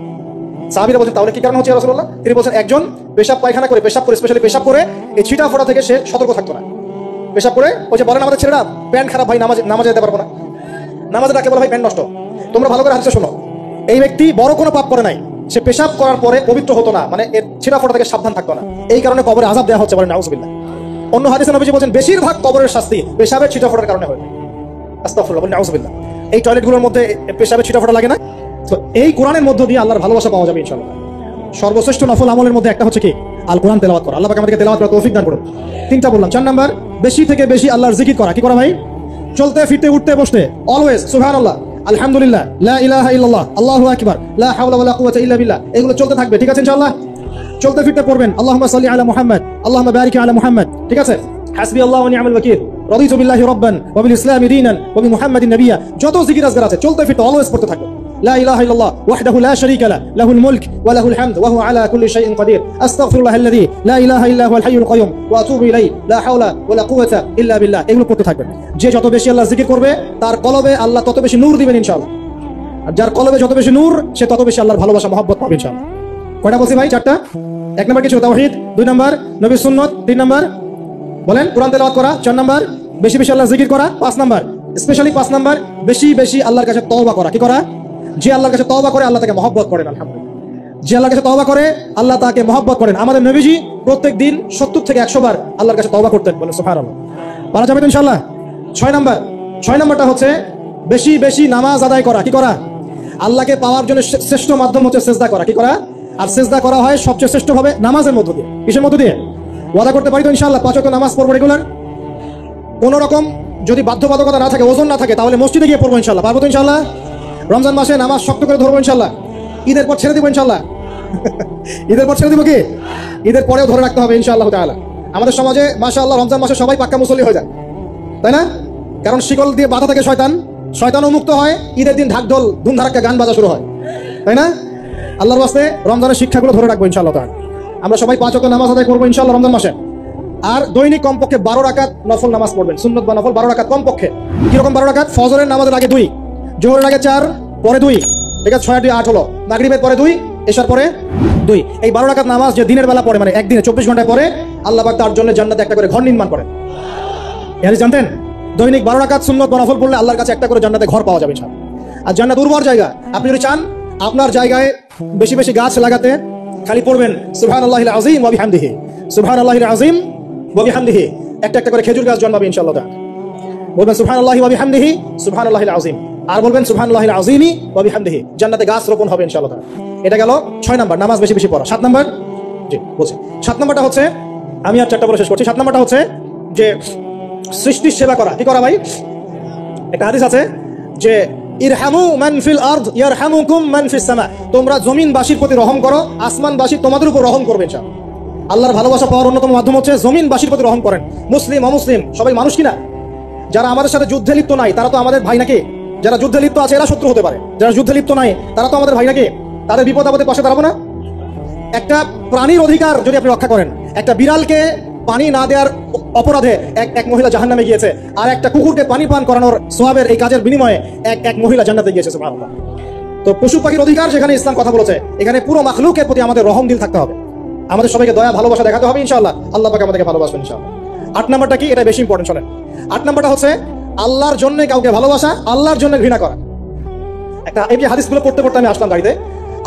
সাহাবীরা বলছেন তাহলে কি কারণ হচ্ছে ইয়া রাসূলুল্লাহ? তিনি বলছেন একজন পেশাব পায়খানা করে, স্পেশালি পেশাব করে এই ছিটা ফোটা থেকে সে সতর্ক থাকতো না। পেশাব করে, ওই যে বলেন আমাদের ছেলেরা প্যান্ট খারাপ ভাই, নামাজে যেতে পারবো না, নামাজে ডাকে বলে ভাই প্যান্ট নষ্ট। তোমরা ভালো করে হাদিসে শোনো, এই ব্যক্তি বড় কোনো পাপ করে নাই, সে পেশাব করার পরে পবিত্র হতো না, মানে এর ছিটা ফোটা থেকে সাবধান থাকতো না, এই কারণে কবরে আযাব দেওয়া হচ্ছে। বলেন নাউযুবিল্লাহ। অন্য হাদিসে নবীজি বলেন বেশিরভাগ কবরের শাস্তি পেশাবের ছিটা ফোটার কারণে হয়। আস্তাগফিরুল্লাহ, বলেন নাউযুবিল্লাহ। এই টয়লেটগুলোর মধ্যে পেশাবের ছিটা ফোটা লাগে না? তো এই কোরআনের মধ্য দিয়ে আল্লাহর ভালোবাসা পাওয়া যাবে ইনশাআল্লাহ। সর্বশ্রেষ্ঠ নফল আমলের মধ্যে একটা হচ্ছে কি? আল কোরআন তেলাওয়াত করা। আল্লাহ পাক আমাদেরকে তেলাওয়াত করার তৌফিক দান করুন। 3টা বললাম। 4 নাম্বার, বেশি থেকে বেশি আল্লাহর জিকির করা। কি করা ভাই? চলতে ফিরতে উঠতে বসতে অলওয়েজ সুবহানাল্লাহ, আলহামদুলিল্লাহ, লা ইলাহা ইল্লাল্লাহ, আল্লাহু আকবার, লা হাওলা ওয়ালা কুওয়াতা ইল্লা বিল্লাহ, এগুলো চলতে থাকবে, ঠিক আছে ইনশাআল্লাহ? চলতে ফিরতে পড়বেন আল্লাহুম্মা সাল্লি আলা মুহাম্মদ, আল্লাহুম্মা বারিক আলা মুহাম্মদ, ঠিক আছে? হাসবি আল্লাহু ওয়া নি'মাল ওয়াকিল, রাদিতু বিল্লাহি রাব্বান ওয়া বিল ইসলামি দীনান ওয়া বিমুহাম্মাদিন নাবিয়্যা। যত জিকির আজকার আছে চলতে ফিরতে অলওয়েজ পড়তে থাকবে। لا إله إلا الله وحده لا شريك له له الملك وله الحمد وهو على كل شيء قدير أستغفر الله الذي لا إله إلا هو الحي القيوم وأتوب إليه لا حول ولا قوة إلا بالله। এগুলো পড়তে থাকবেন। যে যত বেশি আল্লাহর জিকির করবে তার কলবে আল্লাহ তত বেশি নূর দিবেন ইনশাআল্লাহ। আর যার কলবে যত বেশি নূর সে তত বেশি আল্লাহর ভালোবাসা মহব্বত পাবে ইনশাআল্লাহ। কয়টা বলছি ভাই? 4টা। 1 নাম্বার কি ছিল? তাওহীদ। 2 নাম্বার নবীর সুন্নাত। 3 নাম্বার বলেন কোরআন তেলাওয়াত করা। 4 নাম্বার বেশি বেশি আল্লাহর জিকির করা। 5 নাম্বার স্পেশালি 5 নাম্বার বেশি বেশি আল্লাহর কাছে তওবা করা। কি করা? যে আল্লাহর কাছে তওবা করে আল্লাহ তাকে মহব্বত করেন। আলহামদুলিল্লাহ, যে আল্লাহর কাছে তওবা করে আল্লাহ তাকে মহব্বত করেন। আমাদের নবীজি প্রত্যেক দিন 70 থেকে 100 বার আল্লাহর কাছে তওবা করতেন। বলেন সুবহানাল্লাহ। পারা যাবে তো ইনশাআল্লাহ? 6 নাম্বারটা হচ্ছে বেশি বেশি নামাজ আদায় করা। কি করা? আল্লাহকে পাওয়ার জন্য শ্রেষ্ঠ মাধ্যম হচ্ছে সিজদা করা। কি করা? আর সিজদা করা হয় সবচেয়ে শ্রেষ্ঠ ভাবে নামাজের মধ্য দিয়ে। কিসের মধ্য দিয়ে? ওয়াদা করতে পারি তো ইনশাআল্লাহ 5 ওয়াক্ত নামাজ পড়ব রেগুলার। কোন রকম যদি বাধ্যবাধকতা না থাকে, ওজন না থাকে, তাহলে মসজিদে গিয়ে পড়বো ইনশাল্লাহ। পারবো তো ইনশাল্লাহ? রমজান মাসে নামাজ শক্ত করে ধরবো ইনশাল্লাহ। ঈদের পর ছেড়ে দিব ইনশাল্লাহ। ঈদের পর ছেড়ে দিব কি? ঈদের পরেও ধরে রাখতে হবে ইনশাআল্লাহ তাআলা। আমাদের সমাজে মাশাআল্লাহ রমজান মাসে সবাই পাক্কা মুসল্লি হয়ে যায়, তাই না? কারণ শিকল দিয়ে বাধা থাকে শয়তানও মুক্ত হয়। ঈদের দিন ঢাকঢোল ধুমধারাক্কা গান বাজা শুরু হয়, তাই না? আল্লাহর ওয়াস্তে রমজানের শিক্ষাগুলো ধরে রাখবো ইনশাআল্লাহ তাআলা। আমরা সবাই 5 ওয়াক্ত নামাজ আদায় করবো ইনশাআল্লাহ রমজান মাসে। আর দৈনিক কমপক্ষে 12 রাকাত নফল নামাজ পড়বেন, সুন্নত বা নফল 12 রাকাত কমপক্ষে। কিরকম 12 রাকাত? ফজরের নামাজের আগে 2, জোহরের আগে 4, পরে 2, ঠিক আছে? 6 আর 2 8 হলো। মাগরিবের পরে 2, এশার পরে 2। এই 12 রাকাত নামাজ যে দিনের বেলা পড়ে, মানে একদিনে 24 ঘন্টায় পরে, আল্লাহ পাক তার জন্য জান্নাতে একটা করে ঘর নির্মাণ করেন। এই জানতেন? দৈনিক 12 রাকাত সুন্নত বা নফল পড়লে আল্লাহর কাছে একটা করে জান্নাতে ঘর পাওয়া যাবে ইনশাআল্লাহ। আর জান্নাত উর্বর জায়গা। আপনি যদি চান আপনার জায়গায় বেশি বেশি গাছ লাগাতে, খালি পড়বেন সুবহানাল্লাহিল আযীম ওয়া বিহামদিহি, সুবহানাল্লাহিল আযীম ওয়া বিহামদিহি। একটা একটা করে খেজুর গাছ জন্মাবে ইনশাআল্লাহ তাআলা। বলবেন সুবহানাল্লাহি ওয়া বিহামদিহি, সুবহানাল্লাহিল আযীম। আর বলবেন সুবহানাল্লাহিল আযীমি ওয়া বিহামদিহি। জান্নাতে গাছ রোপণ হবে ইনশাআল্লাহ তাআলা। এটা গেল 6 নাম্বার, নামাজ বেশি বেশি পড়া। 7 নাম্বার, জি বলছি, 7 নাম্বারটা হচ্ছে, আমি আর 4টা বলে শেষ করছি। 7 নাম্বারটা হচ্ছে যে সৃষ্টির সেবা করা। কি করা ভাই? একটা হাদিস আছে যে ইরহামু মান ফিল আরদ ইয়ারহামুকুম মান ফিস সামা। তোমরা জমিনবাসীর প্রতি রহম করো, আসমানবাসী তোমাদের উপর রহম করবে ইনশাআল্লাহ। আল্লাহর ভালোবাসা পাওয়ার অন্যতম মাধ্যম হচ্ছে জমিনবাসীর প্রতি রহম করেন। মুসলিম অমুসলিম সবাই মানুষ কিনা? যারা আমাদের সাথে যুদ্ধে লিপ্ত নাই তারা তো আমাদের ভাই নাকি? যারা যুদ্ধে লিপ্ত আছে এরা শত্রু হতে পারে, যারা যুদ্ধে লিপ্ত নাই তারা তো আমাদের ভাই নাকি? তাদের বিপদ আপদে পাশে দাঁড়াবো না? একটা প্রাণীর অধিকার যদি আপনি রক্ষা করেন, একটা বিড়ালকে পানি না দেওয়ার অপরাধে এক মহিলা জাহান্নামে গিয়েছে, আর একটা কুকুরকে পানি পান করানোর সওয়াবের এই কাজের বিনিময়ে এক মহিলা জান্নাতে গিয়েছে, সুবহানাল্লাহ। তো পশু পাখির অধিকার যেখানে ইসলাম কথা বলেছে, এখানে পুরো মাখলুকের প্রতি আমাদের রহম দিল থাকতে হবে। আমাদের সবাইকে দয়া ভালোবাসা দেখাতে হবে ইনশাআল্লাহ। আল্লাহ পাক আমাদেরকে ভালোবাসবেন ইনশাআল্লাহ। 8 নাম্বারটা কি? এটা বেশি ইম্পর্টেন্ট, শোনেন। 8 নাম্বারটা হচ্ছে আল্লাহর জন্য কাউকে ভালোবাসা, আল্লাহর জন্য ঘৃণা করা। একটা এই যে হাদিসগুলো পড়তে পড়তে আমি আসলাম গাড়িতে।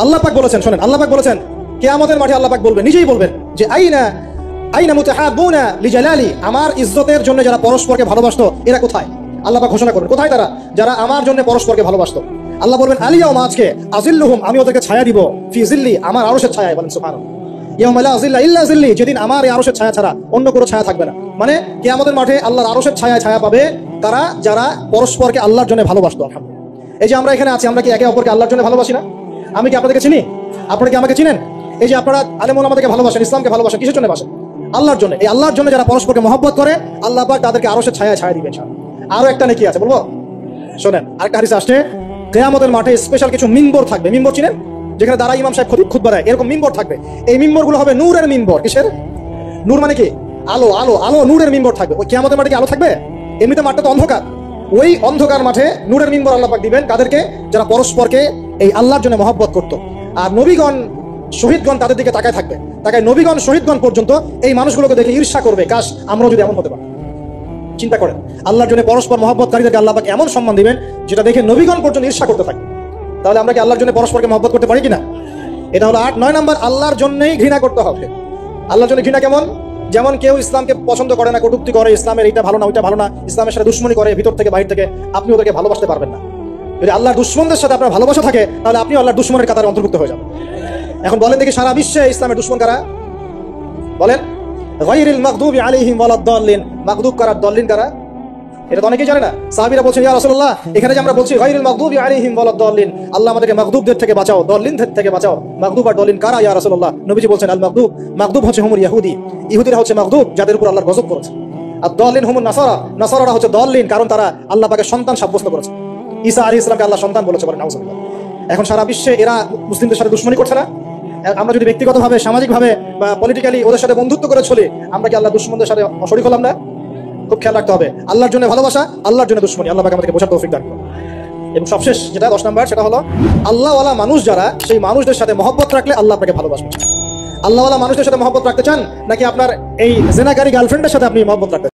আল্লাহ পাক বলেছেন, শোনেন, আল্লাহ পাক বলেছেন কিয়ামতের মাঠে আল্লাহ পাক বলবেন, নিজেই বলবেন যে আইনা মুতাহাব্বুনা লিজালালি। আমার ইজ্জতের জন্য যারা পরস্পরকে ভালোবাসতো এরা কোথায়? আল্লাহ পাক ঘোষণা করবেন কোথায় তারা, যারা আমার জন্য পরস্পরকে ভালোবাসতো। আল্লাহ বলবেন আলিয়াউমা, আজকে, আজিল্লুহুম, আমি ওদেরকে ছায়া দিব, ফি জিল্লি, আমার আরশের ছায়ায়। বলেন সুবহানাল্লাহ। ইয়াউমা লা জিল্লা ইল্লা জিল্লি, যেদিন আমার এই আরশের ছায়া ছাড়া অন্য কোনো ছায়া থাকবে না। মানে কিয়ামতের মাঠে আল্লাহর আরশের ছায়া পাবে তারা যারা পরস্পরকে আল্লাহর জন্য ভালোবাসতো। আলহামদুলিল্লাহ। এই যে আমরা এখানে আছি, আমরা কি একে অপরকে আল্লাহর জন্য ভালোবাসি না? আমি কি আপনাদেরকে চিনি? আপনারা কি আমাকে চিনেন? এই যে আপনারা আলেম ওলামাদেরকে ভালোবাসেন, ইসলামকে ভালোবাসেন, কিসের জন্য বাসেন? আল্লাহর জন্য। এই আল্লাহর জন্য যারা পরস্পরকে মহব্বত করে, আল্লাহ পাক তাদেরকে আরশের ছায়া দিবেন। আরো একটা নেকি আছে, বলবো? শোনেন, আরেকটা হাদিস আসছে, কিয়ামতের মাঠে স্পেশাল কিছু মিম্বর থাকবে। মিম্বর চিনেন? যেখানে দাঁড়ায় ইমাম সাহেব খুতবা দেয়, এরকম মিম্বর থাকবে। এই মিম্বর গুলো হবে নূরের মিম্বর। কিসের নূর? মানে কি? আলো, আলো, আলো, নূরের মিম্বর থাকবে। ওই কিয়ামতের মাঠে কি আলো থাকবে? এমনিতে মাঠটা তো অন্ধকার। ওই অন্ধকার মাঠে নূরের মিম্বর আল্লাহ পাক দিবেন কাদেরকে? যারা পরস্পরকে এই আল্লাহর জন্য মহব্বত করতো। আর নবীগণ, শহীদগণ তাদের দিকে তাকায় থাকবে। তাকায় নবীগণ, শহীদগণ পর্যন্ত এই মানুষগুলোকে দেখে ঈর্ষা করবে, কাশ আমরাও যদি এমন হতে পারি। চিন্তা করেন, আল্লাহর জন্য পরস্পর মহব্বতকারীদেরকে আল্লাহ পাক এমন সম্মান দিবেন যেটা দেখে নবীগণ পর্যন্ত ঈর্ষা করতে থাকে। তাহলে আমরা কি আল্লাহর জন্য পরস্পরকে মহব্বত করতে পারি কিনা? এটা হলো 8। 9 নাম্বার, আল্লাহর জন্যই ঘৃণা করতে হবে। আল্লাহর জন্য ঘৃণা কেমন? যেমন কেউ ইসলামকে পছন্দ করে না, কটূক্তি করে, ইসলামের এইটা ভালো না ওইটা ভালো না, ইসলামের সাথে দুশ্মনী করে ভিতর থেকে বাইরে থেকে, আপনি ওদেরকে ভালোবাসতে পারবেন না। যদি আল্লাহর দুশ্মনদের সাথে আপনার ভালোবাসা থাকে, তাহলে আপনি আল্লাহর দুশ্মনের কাতারে অন্তর্ভুক্ত হয়ে যাবেন। এখন বলেন দেখি, সারা বিশ্বে ইসলামের দুশ্মন কারা? বলেন। গায়রিল মাগদুবি আলাইহিম ওয়ালাদ-দাল্লিন। মাগদুব কারা, দল্লিন কারা? এটা তো অনেকেই জানে না। সাহাবীরা বলছেন, ইয়া রাসূলুল্লাহ, এখানে যে আমরা বলছি গায়রিল মাগদুবি আলাইহিম ওয়ালাদ-দাল্লিন, আল্লাহ আমাদেরকে মাগদুবদের থেকে বাঁচাও, দল্লিনদের থেকে বাঁচাও। মাগদুব আর দল্লিন কারা ইয়া রাসূলুল্লাহ? নবীজি বলছেন, আল মাগদুব, মাগদুব হচ্ছে হুমুল ইহুদি, ইহুদিরা হচ্ছে মাগদুব, যাদের উপর আল্লাহর গজব করেছে। আর দল্লিন হুমুন নাসারা, নাসারারা হচ্ছে দল্লিন, কারণ তারা আল্লাহ পাকের সন্তান সাব্যস্ত করেছে। ঈসা আলাইহিস সালামকে আল্লাহ সন্তান বলেছে, বলেন নাউজুবিল্লাহ। এখন সারা বিশ্বে এরা মুসলিমদের সাথে দুশমনী করছে না? আমরা যদি ব্যক্তিগতভাবে, সামাজিকভাবে বা পলিটিক্যালি ওদের সাথে বন্ধুত্ব করে চলি, আমরা কি আল্লাহ দুশমনদের সাথে শরীক হলাম না? খুব খেয়াল রাখতে হবে। আল্লাহর জন্য ভালোবাসা, আল্লাহর জন্য দুশমনী। আল্লাহ পাক আমাদেরকে বোঝার তৌফিক দান করুন। এবং সবশেষ যেটা 10 নাম্বার, সেটা হলো আল্লাহওয়ালা মানুষ যারা, সেই মানুষদের সাথে মহব্বত রাখলে আল্লাহ আপনাকে ভালোবাসবে। আল্লাহওয়ালা মানুষদের সাথে মহব্বত রাখতে চান, নাকি আপনার এই জেনাকারী গার্লফ্রেন্ডের সাথে আপনি মহব্বত রাখতে চান?